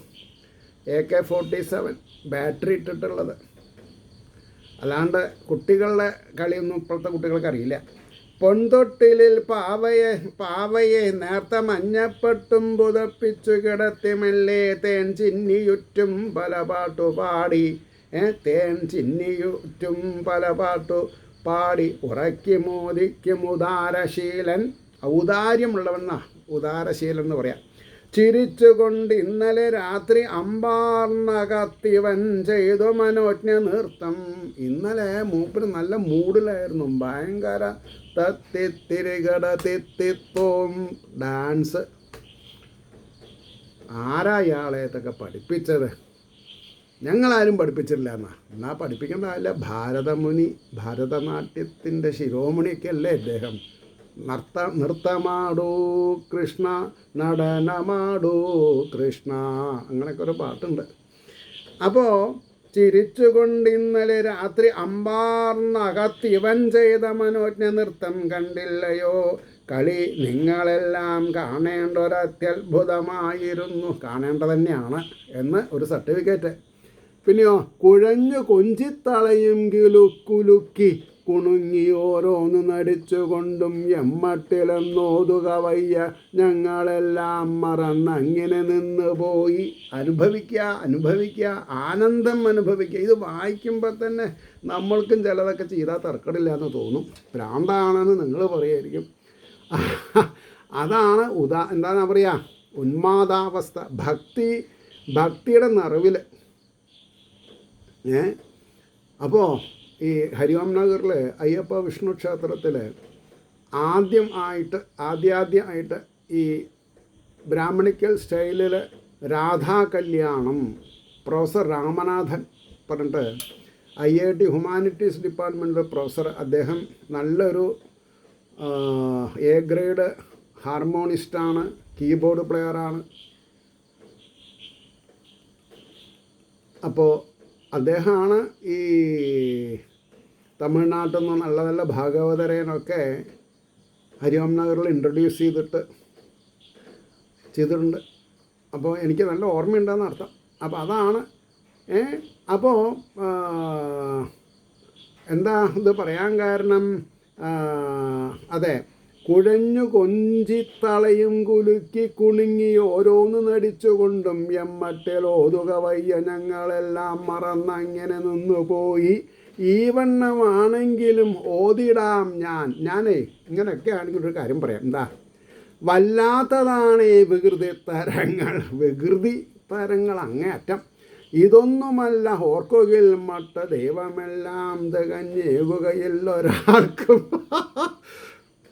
AK-47 ബാറ്ററി ഇട്ടിട്ടുള്ളത്. അല്ലാണ്ട് കുട്ടികളുടെ കളിയൊന്നും ഇപ്പോഴത്തെ കുട്ടികൾക്ക് അറിയില്ല. പൊൻതൊട്ടിലിൽ പാവയെ നേർത്ത മഞ്ഞപ്പട്ടും പുതപ്പിച്ചു കിടത്തി മെല്ലെ തേൻ ചിന്നിയുറ്റും പല പാട്ടുപാടി. തേൻ ചിന്നിയുറ്റും പല പാട്ടുപാടി ഉറക്കി മോദിക്കും ഉദാരശീലൻ. ഔദാര്യമുള്ളവെന്നാ ഉദാരശീലൻ എന്ന് പറയാം. ചിരിച്ചുകൊണ്ട് ഇന്നലെ രാത്രി അമ്പാർന്നകത്തിവൻ ചെയ്തു മനോജ്ഞ നൃത്തം. ഇന്നലെ മൂപ്പര് നല്ല മൂഡിലായിരുന്നു. ഭയങ്കര തത്തിത്തിരികട തിത്തിത്തോം ഡാൻസ്. ആരാ ഇയാളെ ഇതൊക്കെ പഠിപ്പിച്ചത്? ഞങ്ങളാരും പഠിപ്പിച്ചിട്ടില്ല എന്നാ പഠിപ്പിക്കേണ്ടതല്ല. ഭാരതമുനി, ഭരതനാട്യത്തിൻ്റെ ശിരോമണിയൊക്കെ അല്ലേ അദ്ദേഹം. നൃത്തമാടൂ കൃഷ്ണ, നടനമാടൂ കൃഷ്ണ, അങ്ങനെയൊക്കെ ഒരു പാട്ടുണ്ട്. അപ്പോൾ ചിരിച്ചുകൊണ്ട് ഇന്നലെ രാത്രി അമ്പാർന്നകത്തിവൻ ചെയ്ത മനോജ്ഞ നൃത്തം കണ്ടില്ലയോ? കളി നിങ്ങളെല്ലാം കാണേണ്ട ഒരത്യത്ഭുതമായിരുന്നു. കാണേണ്ട തന്നെയാണ് എന്ന് ഒരു സർട്ടിഫിക്കറ്റ്. പിന്നെയോ കുഴഞ്ഞു കൊഞ്ചിത്തളയും കിലുക്കുലുക്കി കുണുങ്ങി ഓരോന്ന് നടിച്ചുകൊണ്ടും എമ്മട്ടിലെന്നോതുക വയ്യ ഞങ്ങളെല്ലാം മറന്നങ്ങനെ നിന്ന് പോയി. അനുഭവിക്കുക, ആനന്ദം അനുഭവിക്കുക. ഇത് വായിക്കുമ്പോൾ തന്നെ നമ്മൾക്കും ചിലതൊക്കെ ചെയ്താൽ തർക്കടില്ല എന്ന് തോന്നും. ഭ്രാന്താണെന്ന് നിങ്ങൾ പറയുമായിരിക്കും. അതാണ് എന്താണെന്ന് പറയുക, ഉന്മാദാവസ്ഥ. ഭക്തിയുടെ നിറവിൽ. അപ്പോൾ ഈ ഹരിഓം നഗറിൽ അയ്യപ്പ വിഷ്ണു ക്ഷേത്രത്തിൽ ആദ്യമായിട്ട് ഈ ബ്രാഹ്മണിക്കൽ സ്റ്റൈലിൽ രാധാ കല്യാണം പ്രൊഫസർ രാമനാഥൻ പറഞ്ഞിട്ട് IIT ഹ്യൂമാനിറ്റീസ് ഡിപ്പാർട്ട്മെൻറ്റിലെ പ്രൊഫസർ. അദ്ദേഹം നല്ലൊരു A ഗ്രേഡ് ഹാർമോണിസ്റ്റാണ്, കീബോർഡ് പ്ലെയറാണ്. അപ്പോൾ അദ്ദേഹമാണ് ഈ തമിഴ്നാട്ടിൽ നിന്ന് നല്ല നല്ല ഭാഗവതരേനൊക്കെ ഹരിഓം നഗറിൽ ഇൻട്രൊഡ്യൂസ് ചെയ്തിട്ടുണ്ട്. അപ്പോൾ എനിക്ക് നല്ല ഓർമ്മയുണ്ടെന്ന് അർത്ഥം. അപ്പോൾ അതാണ്. അപ്പോൾ എന്താ ഇത് പറയാൻ കാരണം, അതെ, കുഴഞ്ഞു കൊഞ്ചിത്തളയും കുലുക്കി കുണുങ്ങി ഓരോന്ന് നടിച്ചുകൊണ്ടും എമ്മട്ടിൽ ഓതുക വയ്യ ഞങ്ങളെല്ലാം മറന്നങ്ങനെ നിന്നുപോയി, ഈ വണ്ണമാണെങ്കിലും ഓതിടാം ഞാനേ ഇങ്ങനെയൊക്കെ ആണെങ്കിൽ ഒരു കാര്യം പറയാം. എന്താ, വല്ലാത്തതാണ് വികൃതി തരങ്ങൾ അങ്ങേയറ്റം. ഇതൊന്നുമല്ല ഓർക്കുകയിൽ മട്ട ദൈവമെല്ലാം തികഞ്ഞേകുകയില്ലൊരാൾക്കും.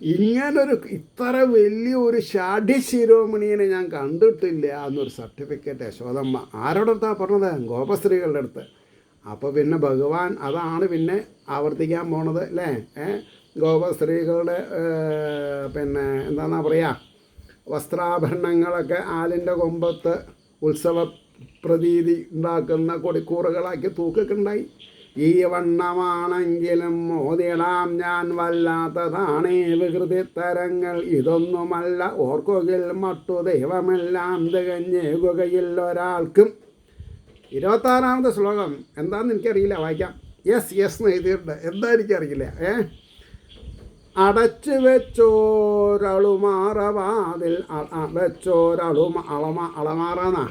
ഇങ്ങനൊരു ഇത്ര വലിയൊരു ഷാഢ്യ ശിരോമണിയെ ഞാൻ കണ്ടിട്ടില്ല എന്നൊരു സർട്ടിഫിക്കറ്റ് യശോദമ്മ ആരോടെ അടുത്താണ് പറഞ്ഞത്? ഗോപസ്ത്രീകളുടെ അടുത്ത്. അപ്പോൾ പിന്നെ ഭഗവാൻ അതാണ് പിന്നെ ആവർത്തിക്കാൻ പോണത് അല്ലേ? ഗോപസ്ത്രീകളുടെ പിന്നെ എന്താണെന്നാ പറയുക, വസ്ത്രാഭരണങ്ങളൊക്കെ ആലിൻ്റെ കൊമ്പത്ത് ഉത്സവ പ്രതീതി ഉണ്ടാക്കുന്ന കൊടിക്കൂറുകളാക്കി തൂക്കൊക്കെയുണ്ടായി. ഈ വണ്ണമാണെങ്കിലും മോതിടാം ഞാൻ വല്ലാത്തതാണേ വികൃതി തരങ്ങൾ, ഇതൊന്നുമല്ല ഓർക്കുകയിൽ മട്ടു ദൈവമെല്ലാം തികഞ്ഞേകുകയില്ലൊരാൾക്കും. 26ാമത്തെ ശ്ലോകം എന്താണെന്ന് എനിക്കറിയില്ല, വായിക്കാം. യെസ് എന്ന് എഴുതിയിട്ടുണ്ട്, എന്താ എനിക്കറിയില്ല. അടച്ചു വെച്ചോരളുമാറവാതിൽ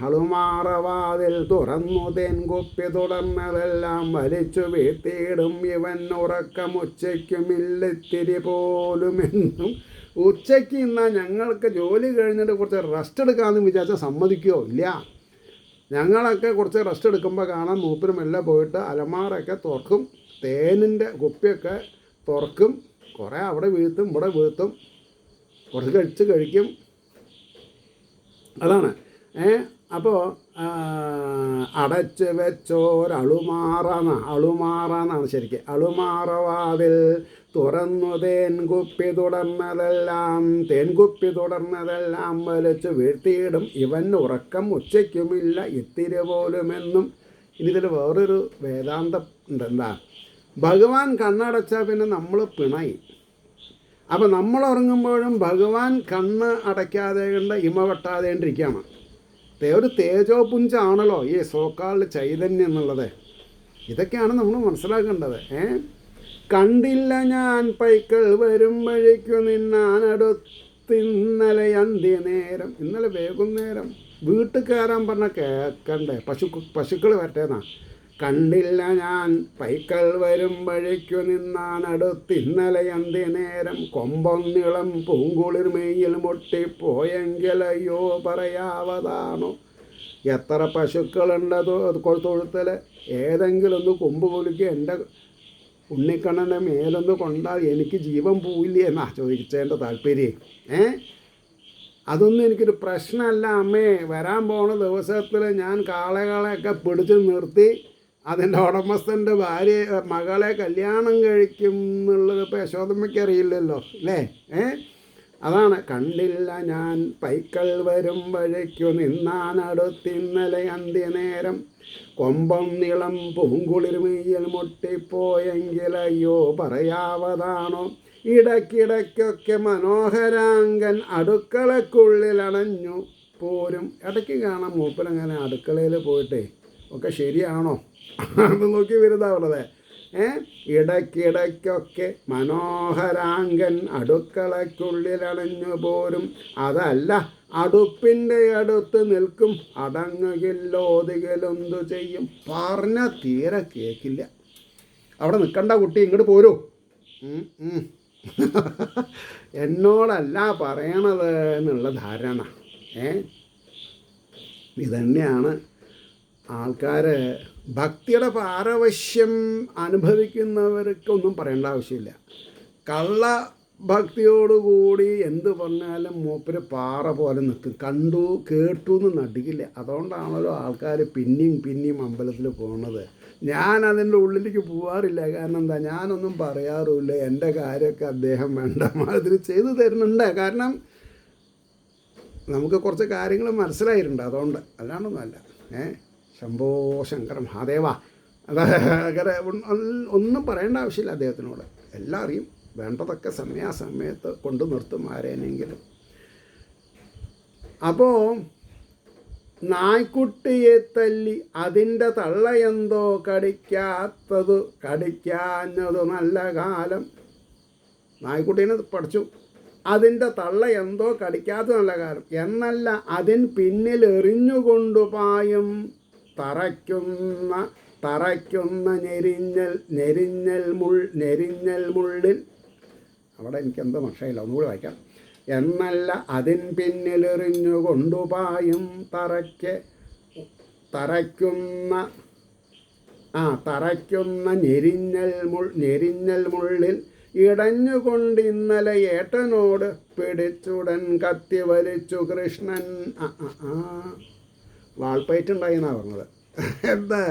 അളുമാറവാതിൽ തുറന്നു തെൻകുപ്പി തുടർന്നതെല്ലാം വലിച്ചു വീഴ്ത്തിയിടും ഇവൻ ഉറക്കമുച്ചയ്ക്കുമില്ലിത്തിരി പോലുമെന്നും. ഉച്ചയ്ക്ക് ഇന്ന് ഞങ്ങൾക്ക് ജോലി കഴിഞ്ഞിട്ട് കുറച്ച് റെസ്റ്റ് എടുക്കാമെന്ന് വിചാരിച്ചാൽ സമ്മതിക്കുമോ? ഇല്ല. ഞങ്ങളൊക്കെ കുറച്ച് റെസ്റ്റ് എടുക്കുമ്പോൾ കാണാൻ മൂപ്പരുമെല്ലാം പോയിട്ട് അലമാറൊക്കെ തുറക്കും, തേനിൻ്റെ കുപ്പിയൊക്കെ തുറക്കും, കുറേ അവിടെ വീഴ്ത്തും ഇവിടെ വീഴ്ത്തും, കുറച്ച് കഴിക്കും. അതാണ്. അപ്പോൾ അടച്ച് വെച്ചോരളുമാറാന്നാണ് ശരിക്കും. അളുമാറവാതിൽ തുറന്നു തേൻകുപ്പി തുടർന്നതെല്ലാം വലിച്ചു വീഴ്ത്തിയിടും ഇവൻ ഉറക്കം ഉച്ചയ്ക്കുമില്ല ഇത്തിരി പോലുമെന്നും. ഇനി ഇതിൽ വേറൊരു വേദാന്തം ഉണ്ട്. എന്താ, ഭഗവാൻ കണ്ണടച്ചാൽ പിന്നെ നമ്മൾ പിണയി. അപ്പം നമ്മൾ ഉറങ്ങുമ്പോഴും ഭഗവാൻ കണ്ണ് അടയ്ക്കാതെ കൊണ്ട് ഇമ വെട്ടാതേണ്ടിരിക്കുകയാണ്. ഒരു തേജോപുഞ്ചാണല്ലോ ഈ സോക്കാളിൽ ചൈതന്യം എന്നുള്ളത്. ഇതൊക്കെയാണ് നമ്മൾ മനസ്സിലാക്കേണ്ടത്. കണ്ടില്ല ഞാൻ പൈക്കൾ വരുമ്പോഴേക്കു നിന്നാനടുത്തിന്നലെ അന്ത്യനേരം. ഇന്നലെ വൈകുന്നേരം വീട്ടിൽ കയറാൻ പറഞ്ഞാൽ കേൾക്കണ്ടേ, പശുക്കൾ വരട്ടേന്നാ. കണ്ടില്ല ഞാൻ പൈക്കൾ വരുമ്പോഴേക്കു നിന്നാനടുത്തിന്നലെ അന്ത്യനേരം കൊമ്പൊന്നിളം പൂങ്കുളിർ മെയ്യിൽ മുട്ടിപ്പോയെങ്കിലയ്യോ പറയാവതാണോ. എത്ര പശുക്കളുണ്ട് തൊഴുത്തിൽ, ഏതെങ്കിലും ഒന്ന് കൊമ്പ് കുലുക്കി എൻ്റെ ഉണ്ണിക്കണ്ണൻ്റെ മേലൊന്ന് കൊണ്ടാൽ എനിക്ക് ജീവൻ പോവില്ലേ എന്നാ ചോദിച്ചതിൻ്റെ താല്പര്യം. അതൊന്നും എനിക്കൊരു പ്രശ്നമല്ല അമ്മേ. വരാൻ പോണ ദിവസത്തിൽ ഞാൻ കാളകളെയൊക്കെ പിടിച്ച് നിർത്തി അതിൻ്റെ ഉടമസ്ഥൻ്റെ മകളെ കല്യാണം കഴിക്കും എന്നുള്ളത് ഇപ്പോൾ യശോദമ്മയ്ക്ക് അറിയില്ലല്ലോ അല്ലേ? അതാണ്. കണ്ടില്ല ഞാൻ പൈക്കൾ വരുമ്പോഴേക്കു നിന്നാനടുത്തിന്നലെ അന്ത്യനേരം കൊമ്പം നിളം പൂങ്കുളിർ മെയ്യിൽ മുട്ടിപ്പോയെങ്കിലയ്യോ പറയാവതാണോ. ഇടയ്ക്കിടയ്ക്കൊക്കെ മനോഹരാങ്കൻ അടുക്കളക്കുള്ളിലണഞ്ഞു പോരും. ഇടയ്ക്ക് കാണാം മൂപ്പരങ്ങനെ അടുക്കളയിൽ പോയിട്ടേ ഒക്കെ ശരിയാണോ അത് നോക്കി വരുന്നതാവുള്ളത്. ഇടയ്ക്കിടയ്ക്കൊക്കെ മനോഹരാങ്കൻ അടുക്കളയ്ക്കുള്ളിലണഞ്ഞു പോരും. അതല്ല അടുപ്പിൻ്റെ അടുത്ത് നിൽക്കും അടങ്ങുകില്ലോതികലൊന്തു ചെയ്യും. പറഞ്ഞ തീരെ കേൾക്കില്ല. അവിടെ നിൽക്കണ്ട കുട്ടി, ഇങ്ങോട്ട് പോരൂ. എന്നോടല്ല പറയണത് എന്നുള്ള ധാരണ. ഇതന്നെയാണ് ആൾക്കാർ ഭക്തിയുടെ പാരവശ്യം അനുഭവിക്കുന്നവർക്കൊന്നും പറയേണ്ട ആവശ്യമില്ല. കള്ള ഭക്തിയോടുകൂടി എന്ത് പറഞ്ഞാലും മൂപ്പര് പാറ പോലെ നിൽക്കും. കണ്ടു കേട്ടു എന്ന് നടിക്കില്ല. അതുകൊണ്ടാണല്ലോ ആൾക്കാർ പിന്നെയും അമ്പലത്തിൽ പോകുന്നത്. ഞാൻ അതിൻ്റെ ഉള്ളിലേക്ക് പോകാറില്ല. കാരണം എന്താ, ഞാനൊന്നും പറയാറുമില്ല. എൻ്റെ കാര്യമൊക്കെ അദ്ദേഹം വേണ്ട മാതിരി ചെയ്തു തരുന്നുണ്ട്. കാരണം നമുക്ക് കുറച്ച് കാര്യങ്ങൾ മനസ്സിലായിട്ടുണ്ട്, അതുകൊണ്ട് അല്ലാണ്ടൊന്നുമല്ല. ശംഭോ ശങ്കര മഹാദേവ. അങ്ങനെ ഒന്നും പറയേണ്ട ആവശ്യമില്ല അദ്ദേഹത്തിനോട്, എല്ലാം അറിയും. വേണ്ടതൊക്കെ സമയാസമയത്ത് കൊണ്ടു നിർത്തും ആരേനെങ്കിലും. അപ്പോൾ നായ്ക്കുട്ടിയെ തല്ലി അതിൻ്റെ തള്ളയെന്തോ കടിക്കാഞ്ഞതു നല്ല കാലം. നായ്ക്കുട്ടീനെ പഠിച്ചു, അതിൻ്റെ തള്ള എന്തോ കടിക്കാത്ത നല്ല കാലം എന്നല്ല, അതിന് പിന്നിൽ എറിഞ്ഞുകൊണ്ടുപായും തറയ്ക്കുന്ന നെരിഞ്ഞൽ മുള്ളിൽ. അവിടെ എനിക്കെന്തോ മനസ്സിലായില്ല, ഒന്നുകൂടി വായിക്കാം. എന്നല്ല, അതിന് പിന്നിലെറിഞ്ഞു കൊണ്ടുപായും തറയ്ക്കുന്ന നെരിഞ്ഞൽ മുള്ളിൽ ഇടഞ്ഞുകൊണ്ട് ഇന്നലെ ഏട്ടനോട് പിടിച്ചുടൻ കത്തി വലിച്ചു കൃഷ്ണൻ. വാൾപ്പയറ്റുണ്ടായിന്നാണ് പറഞ്ഞത്. എന്താ,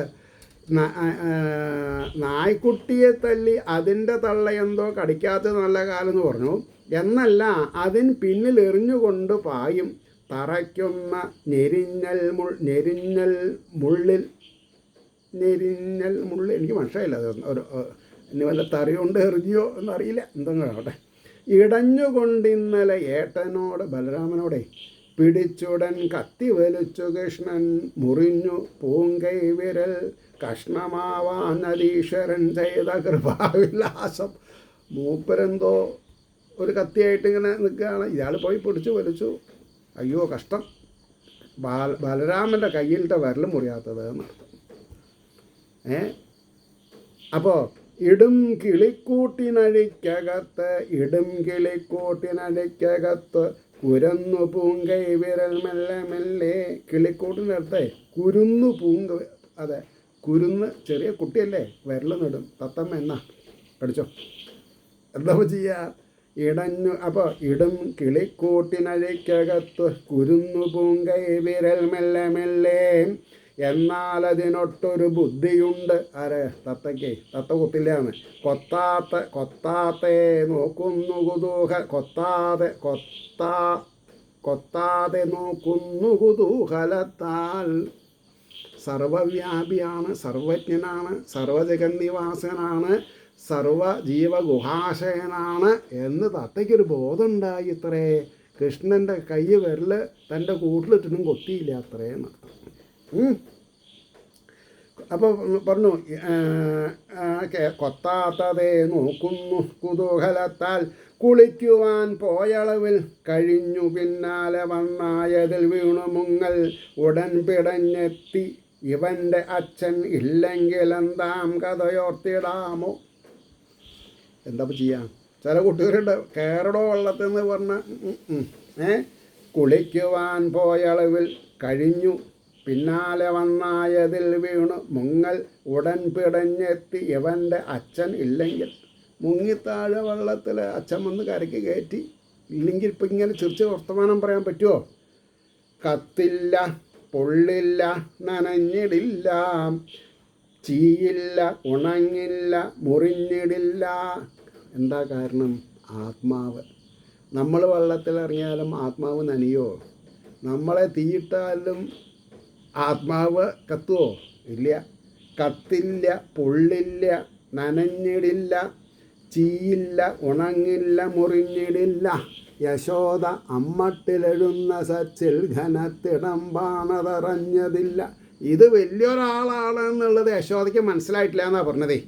നായ്ക്കുട്ടിയെ തല്ലി അതിൻ്റെ തള്ള എന്തോ കടിക്കാത്ത നല്ല കാലം എന്ന് പറഞ്ഞു. എന്നല്ല, അതിന് പിന്നിൽ എറിഞ്ഞുകൊണ്ട് പായും തറയ്ക്കുന്ന നെരിഞ്ഞൽ മുള്ളിൽ. എനിക്ക് മനസ്സിലായില്ല, അത് ഒരു ഇനി വല്ല തറിയുണ്ട് എറിഞ്ഞോ എന്നറിയില്ല, എന്തെങ്കിലും ആവട്ടെ. ഇടഞ്ഞുകൊണ്ട് ഇന്നലെ ഏട്ടനോട്, ബലരാമനോടെ പിടിച്ചുടൻ കത്തി വലിച്ചു കൃഷ്ണൻ. മുറിഞ്ഞു പൂങ്കൈ വിരൽ കഷ്ണമാവാൻ അധീശ്വരൻ ചെയ്ത കൃപാവിലാസം. മൂപ്പരെന്തോ ഒരു കത്തിയായിട്ട് ഇങ്ങനെ നിൽക്കുകയാണ്, ഇയാൾ പോയി പിടിച്ചു വലിച്ചു. അയ്യോ കഷ്ടം, ബലരാമൻ്റെ കയ്യിലത്തെ വിരൽ മുറിയാത്തത് എന്നർത്ഥം. അപ്പോൾ ഇടും കിളിക്കൂട്ടിനടിക്കകത്ത് കുരന്നു പൂങ്കൈ വിരൽ മെല്ലെ മെല്ലെ. കിളിക്കൂട്ടിൻ്റെ അടുത്ത് കുരുന്നു അതെ, കുരുന്ന് ചെറിയ കുട്ടിയല്ലേ, വിരൽ നടും. തത്തമ്മ എന്നാ പഠിച്ചോ, എന്താ ചെയ്യുക? അപ്പോൾ ഇടും കിളിക്കൂട്ടിനടിക്കകത്ത് കുരുന്നു പൂങ്കൈ വിരൽ മെല്ലെ മെല്ലെ. എന്നാൽ അതിനൊട്ടൊരു ബുദ്ധിയുണ്ട്. ആരെ? തത്തയ്ക്ക്. തത്ത കൊത്തില്ലാന്ന്. കൊത്താത്തെ നോക്കുന്നു കൊത്താതെ നോക്കുന്നു കുതൂഹലത്താൽ. സർവവ്യാപിയാണ്, സർവജ്ഞനാണ്, സർവജഗന്നിവാസനാണ്, സർവജീവഗുഹാശയനാണ് എന്ന് തത്തയ്ക്കൊരു ബോധമുണ്ടായി. ഇത്രേ കൃഷ്ണൻ്റെ കൈ വിരൽ തൻ്റെ കൂട്ടിലിട്ടിട്ടും കൊത്തിയില്ല അത്രയെന്നർത്ഥം. അപ്പോൾ പറഞ്ഞു, കൊത്താത്തതേ നോക്കുന്നു കുതൂഹലത്താൽ. കുളിക്കുവാൻ പോയളവിൽ കഴിഞ്ഞു പിന്നാലെ വന്നായതിൽ വീണു മുങ്ങൽ. ഉടൻ പിടഞ്ഞെത്തി ഇവൻ്റെ അച്ഛൻ ഇല്ലെങ്കിലെന്താം കഥയോർത്തിടാമോ. എന്താ ചെയ്യാം? ചില കുട്ടികളുണ്ട് കേരളോ വെള്ളത്തിൽ നിന്ന് പറഞ്ഞ കുളിക്കുവാൻ പോയളവിൽ കഴിഞ്ഞു പിന്നാലെ വന്നായതിൽ വീണു മുങ്ങൽ. ഉടൻ പിടഞ്ഞെത്തി ഇവൻ്റെ അച്ഛൻ ഇല്ലെങ്കിൽ. മുങ്ങിത്താഴെ വെള്ളത്തിൽ അച്ഛൻ വന്ന് കരയ്ക്ക് കയറ്റി. ഇല്ലെങ്കിൽ ഇപ്പം ഇങ്ങനെ ചിരിച്ച് വർത്തമാനം പറയാൻ പറ്റുമോ? കത്തില്ല, പൊള്ളില്ല, നനഞ്ഞിടില്ല, ചീയില്ല, ഉണങ്ങില്ല, മുറിഞ്ഞിടില്ല. എന്താ കാരണം? ആത്മാവ്. നമ്മൾ വെള്ളത്തിലിറങ്ങിയാലും ആത്മാവ് നനയോ? നമ്മളെ തീയിട്ടാലും ആത്മാവ് കത്തുവോ? ഇല്ല. കത്തില്ല, പൊള്ളില്ല, നനഞ്ഞിടില്ല, ചീയില്ല, ഉണങ്ങില്ല, മുറിഞ്ഞിടില്ല. യശോദ അമ്മട്ടിലെഴുന്ന സച്ചിൽ ഘനത്തിടമ്പാണതറിഞ്ഞതില്ല. ഇത് വലിയൊരാളാണെന്നുള്ളത് യശോദയ്ക്ക് മനസ്സിലായിട്ടില്ല എന്നാണ് പറഞ്ഞതേ.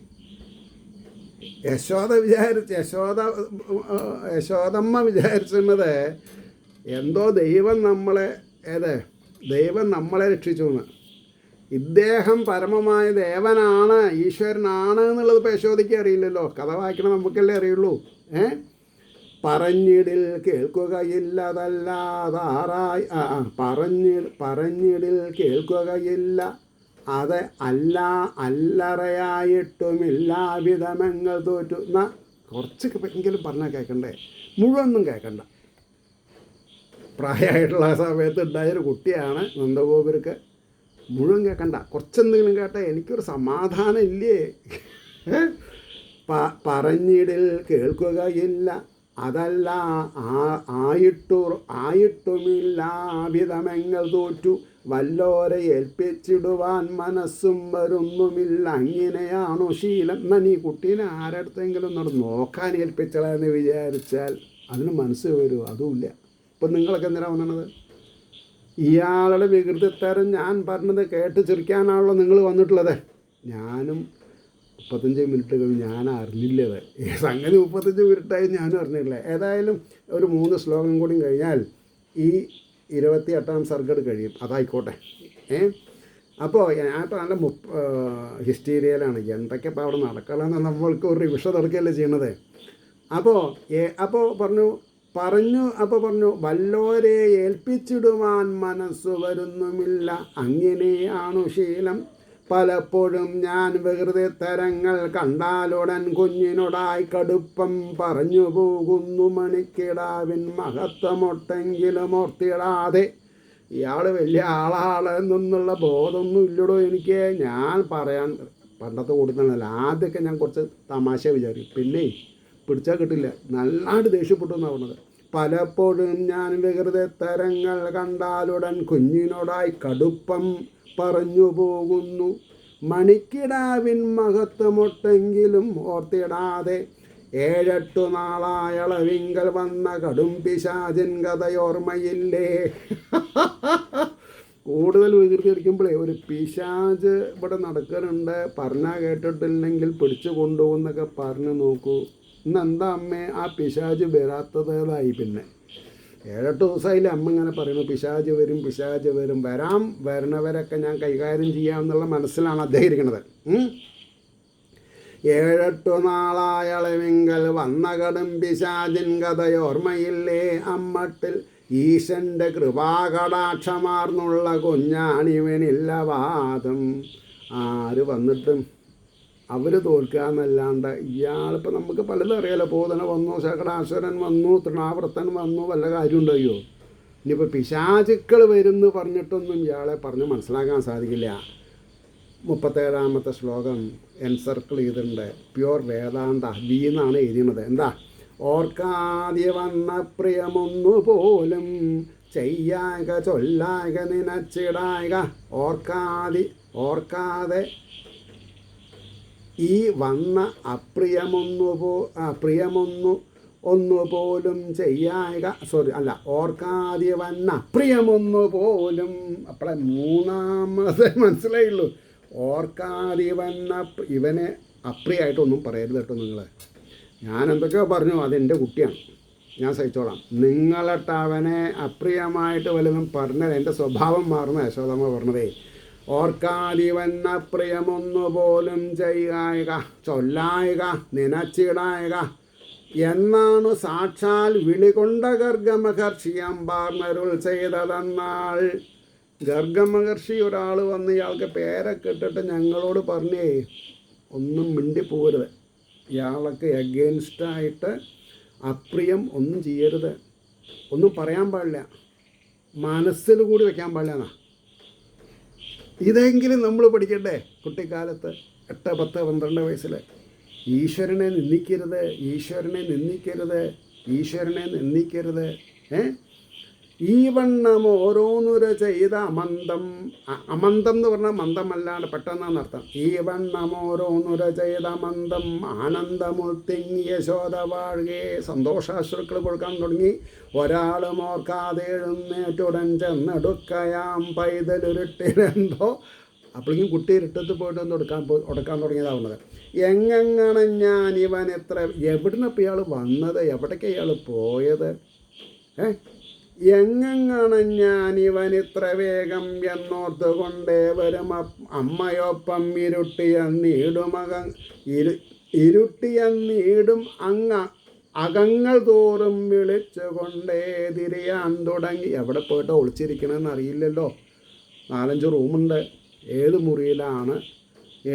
യശോദമ്മ വിചാരിച്ചിരുന്നത് എന്തോ ദൈവം നമ്മളെ രക്ഷിച്ചു എന്ന്. ഇദ്ദേഹം പരമമായ ദേവനാണ്, ഈശ്വരനാണ് എന്നുള്ളത് ഇപ്പോൾ യശോദയ്ക്ക് അറിയില്ലല്ലോ. കഥ വായിക്കണം നമുക്കല്ലേ അറിയുള്ളൂ. പറഞ്ഞിടിൽ കേൾക്കുകയില്ലതല്ലാതാറായി പറഞ്ഞിടിൽ കേൾക്കുകയില്ല അത് അല്ലറയായിട്ടുമില്ല വിധമങ്ങൾ തോറ്റു. എന്നാൽ കുറച്ചൊക്കെ എങ്കിലും പറഞ്ഞാൽ കേൾക്കണ്ടേ? മുഴുവൊന്നും കേൾക്കണ്ട. പ്രായമായിട്ടുള്ള സമയത്ത് ഉണ്ടായൊരു കുട്ടിയാണ് നന്ദഗോപുരക്ക്. മുഴുവൻ കേൾക്കണ്ട, കുറച്ചെന്തെങ്കിലും കേട്ടാൽ എനിക്കൊരു സമാധാനം ഇല്ലേ? പറഞ്ഞിടിൽ കേൾക്കുകയില്ല അതല്ല ആയിട്ടുമില്ലാവിധമെങ്ങൾ തോറ്റു വല്ലോരെ ഏൽപ്പിച്ചിടുവാൻ മനസ്സും വരുന്നുമില്ല. അങ്ങനെയാണോ ശീലം? എന്നാൽ ഈ കുട്ടീനെ ആരടുത്തെങ്കിലും നോക്കാൻ ഏൽപ്പിച്ചളെന്ന് വിചാരിച്ചാൽ അതിന് മനസ്സ് വരുമോ? അതുമില്ല. ഇപ്പം നിങ്ങളൊക്കെ എന്തിനാ വന്നത്? ഇയാളുടെ വികൃതിത്തരം ഞാൻ പറഞ്ഞത് കേട്ട് ചിരിക്കാനാണല്ലോ നിങ്ങൾ വന്നിട്ടുള്ളത്. ഞാനും 35 മിനിറ്റ് കഴിഞ്ഞ് ഞാൻ അറിഞ്ഞില്ലത്. സംഗതി 35 മിനിറ്റായി ഞാനും അറിഞ്ഞില്ല. ഏതായാലും ഒരു 3 ശ്ലോകം കൂടി കഴിഞ്ഞാൽ ഈ 28ാം സർഗഡ് കഴിയും. അതായിക്കോട്ടെ. അപ്പോൾ ഞാനിപ്പോൾ നല്ല ഹിസ്റ്റീരിയയിലാണ്. എന്തൊക്കെ ഇപ്പോൾ അവിടെ നടക്കണമെന്ന് നമ്മൾക്ക് ഒരു റിവിഷൻ നടക്കുകയല്ലേ ചെയ്യണത്. അപ്പോൾ പറഞ്ഞു വല്ലോരെ ഏൽപ്പിച്ചിടുവാൻ മനസ്സു വരുന്നുമില്ല. അങ്ങനെയാണു ശീലം. പലപ്പോഴും ഞാൻ വികൃതി തരങ്ങൾ കണ്ടാലുടൻ കുഞ്ഞിനോടായി കടുപ്പം പറഞ്ഞു പോകുന്നു. മണിക്കിടാവിൻ മഹത്വമൊട്ടെങ്കിലും ഓർത്തിടാതെ. ഇയാൾ വലിയ ആളാണെന്നുള്ള ബോധമൊന്നും ഇല്ലടോ എനിക്ക്. ഞാൻ പറയാൻ പണ്ടത്തെ കൂട്ടത്തിനല്ല. ആദ്യമൊക്കെ ഞാൻ കുറച്ച് തമാശ വിചാരിക്കും, പിന്നെ പിടിച്ചാൽ കിട്ടില്ല. നന്നായിട്ട് ദേഷ്യപ്പെട്ടു എന്നാണ് പറഞ്ഞത്. പലപ്പോഴും ഞാൻ വികൃതി തരങ്ങൾ കണ്ടാലുടൻ കുഞ്ഞിനോടായി കടുപ്പം പറഞ്ഞു പോകുന്നു. മണിക്കിടാവിൻ മഹത്വമൊട്ടെങ്കിലും ഓർത്തിടാതെ. 7-8 നാളായളവിങ്കൽ വന്ന കടും പിശാചിൻ കഥയോർമ്മയില്ലേ? കൂടുതൽ വികൃതി അടിക്കുമ്പോഴേ ഒരു പിശാച് ഇവിടെ നടക്കുന്നുണ്ട്, പറഞ്ഞാൽ കേട്ടിട്ടില്ലെങ്കിൽ പിടിച്ചു കൊണ്ടുപോകുന്നൊക്കെ പറഞ്ഞു നോക്കൂ. ഇന്നെന്താ അമ്മേ ആ പിശാച് വരാത്തതായി? പിന്നെ 7-8 ദിവസമായില്ലേ അമ്മ ഇങ്ങനെ പറയുന്നു പിശാച് വരും. വരണവരൊക്കെ ഞാൻ കൈകാര്യം ചെയ്യാമെന്നുള്ള മനസ്സിലാണ് അദ്ദേഹം ഇരിക്കുന്നത്. 7-8 നാളായളവിങ്കൽ വന്ന കടും പിശാചിൻ കഥയോർമ്മയില്ലേ? അമ്മട്ടിൽ ഈശൻ്റെ കൃപാകടാക്ഷമാർന്നുള്ള കുഞ്ഞാണിവനില്ല വാദം. ആര് വന്നിട്ടും അവർ തോൽക്കുക എന്നല്ലാണ്ട് ഇയാളിപ്പോൾ നമുക്ക് പലതും അറിയാലോ. പൂതന വന്നു, ശകടാസുരൻ വന്നു, തൃണാവൃത്തൻ വന്നു, വല്ല കാര്യം ഉണ്ടായോ? ഇനിയിപ്പോൾ പിശാചുക്കൾ വരുമെന്ന് പറഞ്ഞിട്ടൊന്നും ഇയാളെ പറഞ്ഞ് മനസ്സിലാക്കാൻ സാധിക്കില്ല. 37ാമത്തെ ശ്ലോകം എൻസർക്കിൾ ചെയ്തിട്ടുണ്ട്. പ്യുവർ വേദാന്ത ബി എന്നാണ് എഴുതുന്നത്. എന്താ? ഓർക്കാതെ വന്ന പ്രിയമൊന്നുപോലും ചെയ്യാക ചൊല്ലാക നിനച്ചിടാക. ഓർക്കാതെ ഈ വന്ന ഒന്നുപോലും ചെയ്യാക. ഓർക്കാതെ വന്ന അപ്രിയമൊന്നുപോലും. അപ്പോഴേ മൂന്നാമത് മനസ്സിലായുള്ളൂ. ഓർക്കാതെ വന്ന ഇവനെ അപ്രിയമായിട്ടൊന്നും പറയരുത് കേട്ടോ നിങ്ങൾ. ഞാൻ എന്തൊക്കെയോ പറഞ്ഞു, അതെൻ്റെ കുട്ടിയാണ്, ഞാൻ സഹിച്ചോളാം. നിങ്ങളിട്ട് അവനെ അപ്രിയമായിട്ട് വല്ലതും പറഞ്ഞാൽ എൻ്റെ സ്വഭാവം മാറുന്ന യശോദമ്മ പറഞ്ഞതേ. ഓർക്കാതിവന്ന പ്രിയമൊന്നുപോലും ചെയ്യുക ചൊല്ലായക നിനച്ചിടായക എന്നാണു സാക്ഷാൽ വിളികൊണ്ട ഗർഗമഹർഷിയം പാർന്നരുൾ ചെയ്തതെന്നാൾ. ഗർഗമഹർഷി ഒരാൾ വന്ന് ഇയാൾക്ക് പേരൊക്കെ ഇട്ടിട്ട് ഞങ്ങളോട് പറഞ്ഞേ ഒന്നും മിണ്ടിപ്പോകരുത്, ഇയാൾക്ക് എഗെയിൻസ്റ്റായിട്ട് അപ്രിയം ഒന്നും ചെയ്യരുത്, ഒന്നും പറയാൻ പാടില്ല, മനസ്സിൽ കൂടി വയ്ക്കാൻ പാടില്ല എന്നാ. ഇതെങ്കിലും നമ്മൾ പഠിക്കണ്ടേ കുട്ടിക്കാലത്ത് 8, 10, 12 വയസ്സിൽ. ഈശ്വരനെ നിന്ദിക്കരുത്. ഈ വണ്ണം ഓരോന്നുര ചെയ്ത അമന്തം എന്ന് പറഞ്ഞാൽ മന്ദമല്ലാണ്ട് പെട്ടെന്നാണ് ഈ വണ്ണം ഓരോന്നുര ചെയ്ത മന്ദം ആനന്ദമുൾത്തിങ്ങിയ ശോധ വാഴുകെ. സന്തോഷാശ്രുക്കൾ കൊടുക്കാൻ തുടങ്ങി. ഒരാളും ഓർക്കാതെ എഴുന്നേറ്റുടൻ ചെന്നെടുക്കയാം പൈതലുരുട്ടിലെന്തോ. അപ്പോഴേക്കും കുട്ടി ഇരുട്ടത്ത് പോയിട്ട് ഒന്ന് ഉടക്കാൻ തുടങ്ങിയതാവുന്നത്. എങ്ങനെ ഞാൻ ഇവൻ എവിടുന്നപ്പോൾ ഇയാൾ വന്നത്, എവിടേക്ക് ഇയാൾ പോയത്? എങ്ങനെ ഞാൻ ഇവൻ ഇത്ര വേഗം എന്നോർത്ത് കൊണ്ടേ വരും അമ്മയൊപ്പം ഇരുട്ടിയെന്നീടും അകങ്ങൾ തോറും വിളിച്ചു കൊണ്ടേ തിരിയാൻ തുടങ്ങി. എവിടെ പോയിട്ട് ഒളിച്ചിരിക്കണമെന്ന് അറിയില്ലല്ലോ. 4-5 റൂമുണ്ട്. ഏത് മുറിയിലാണ്,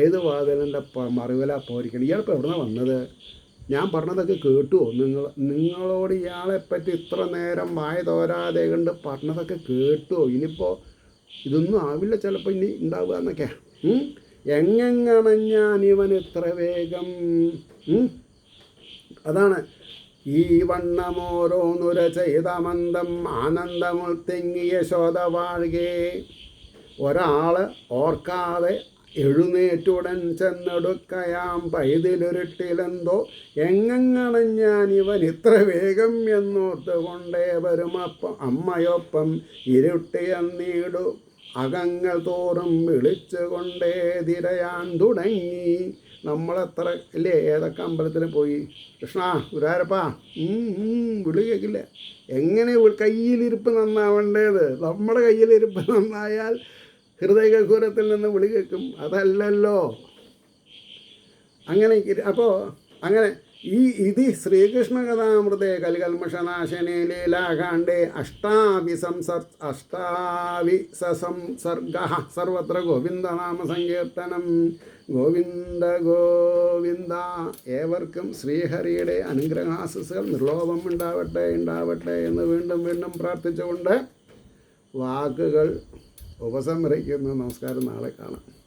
ഏത് വാതിലിൻ്റെ മറിവിലാണ് പോയിരിക്കണം. ഇയാളിപ്പോൾ എവിടെ നിന്നാണ് വന്നത്? ഞാൻ പറഞ്ഞതൊക്കെ കേട്ടുവോ? നിങ്ങളോട് ഇയാളെപ്പറ്റി ഇത്ര നേരം വായ തോരാതെ കണ്ട് പറഞ്ഞതൊക്കെ കേട്ടുവോ? ഇനിയിപ്പോൾ ഇതൊന്നും ആവില്ല ചിലപ്പോൾ ഇനി ഉണ്ടാവുക എന്നൊക്കെ. എങ്ങനെ ഞാൻ ഇവൻ ഇത്ര വേഗം. അതാണ് ഈ വണ്ണമോരോന്നുര ചെയ്ത മന്ദം ആനന്ദമുൾ തിങ്ങിയ ശോധവാഴ്കേ. ഒരാൾ ഓർക്കാതെ എഴുന്നേറ്റുടൻ ചെന്നെടുക്കയാം പൈതിലുരുട്ടിലെന്തോ എങ്ങണഞ്ഞാൻ ഇവൻ ഇത്ര വേഗം എന്നോർത്ത് കൊണ്ടേ വരുമപ്പം അമ്മയൊപ്പം ഇരുട്ടിയെന്നീടു അകങ്ങൾ തോറും വിളിച്ചു കൊണ്ടേ തിരയാൻ തുടങ്ങി. നമ്മളെത്ര ഇല്ലേ ഏതൊക്കെ അമ്പലത്തിൽ പോയി കൃഷ്ണ ഗുരുവായൂരപ്പ വിളി കേൾക്കില്ല. എങ്ങനെ കയ്യിലിരിപ്പ് നന്നാവേണ്ടത്? നമ്മുടെ കയ്യിലിരിപ്പ് നന്നായാൽ ഹൃദയഗഹൂരത്തിൽ നിന്ന് വിളി കേൾക്കും. അതല്ലല്ലോ അങ്ങനെ. അപ്പോൾ അങ്ങനെ ഇത് ശ്രീകൃഷ്ണ കഥാമൃതേ കലികൽമഷനാശനെ ലീലാകാണ്ഡേ അഷ്ടാവിസംസർഗ സർവത്ര ഗോവിന്ദനാമ സങ്കീർത്തനം. ഗോവിന്ദ ഗോവിന്ദ. ഏവർക്കും ശ്രീഹരിയുടെ അനുഗ്രഹാശിസുകൾ നിർലോഭം ഉണ്ടാവട്ടെ എന്ന് വീണ്ടും വീണ്ടും പ്രാർത്ഥിച്ചുകൊണ്ട് വാക്കുകൾ ഉപസംഹരിക്കുന്നു. നമസ്കാരം. നാളെ കാണാം.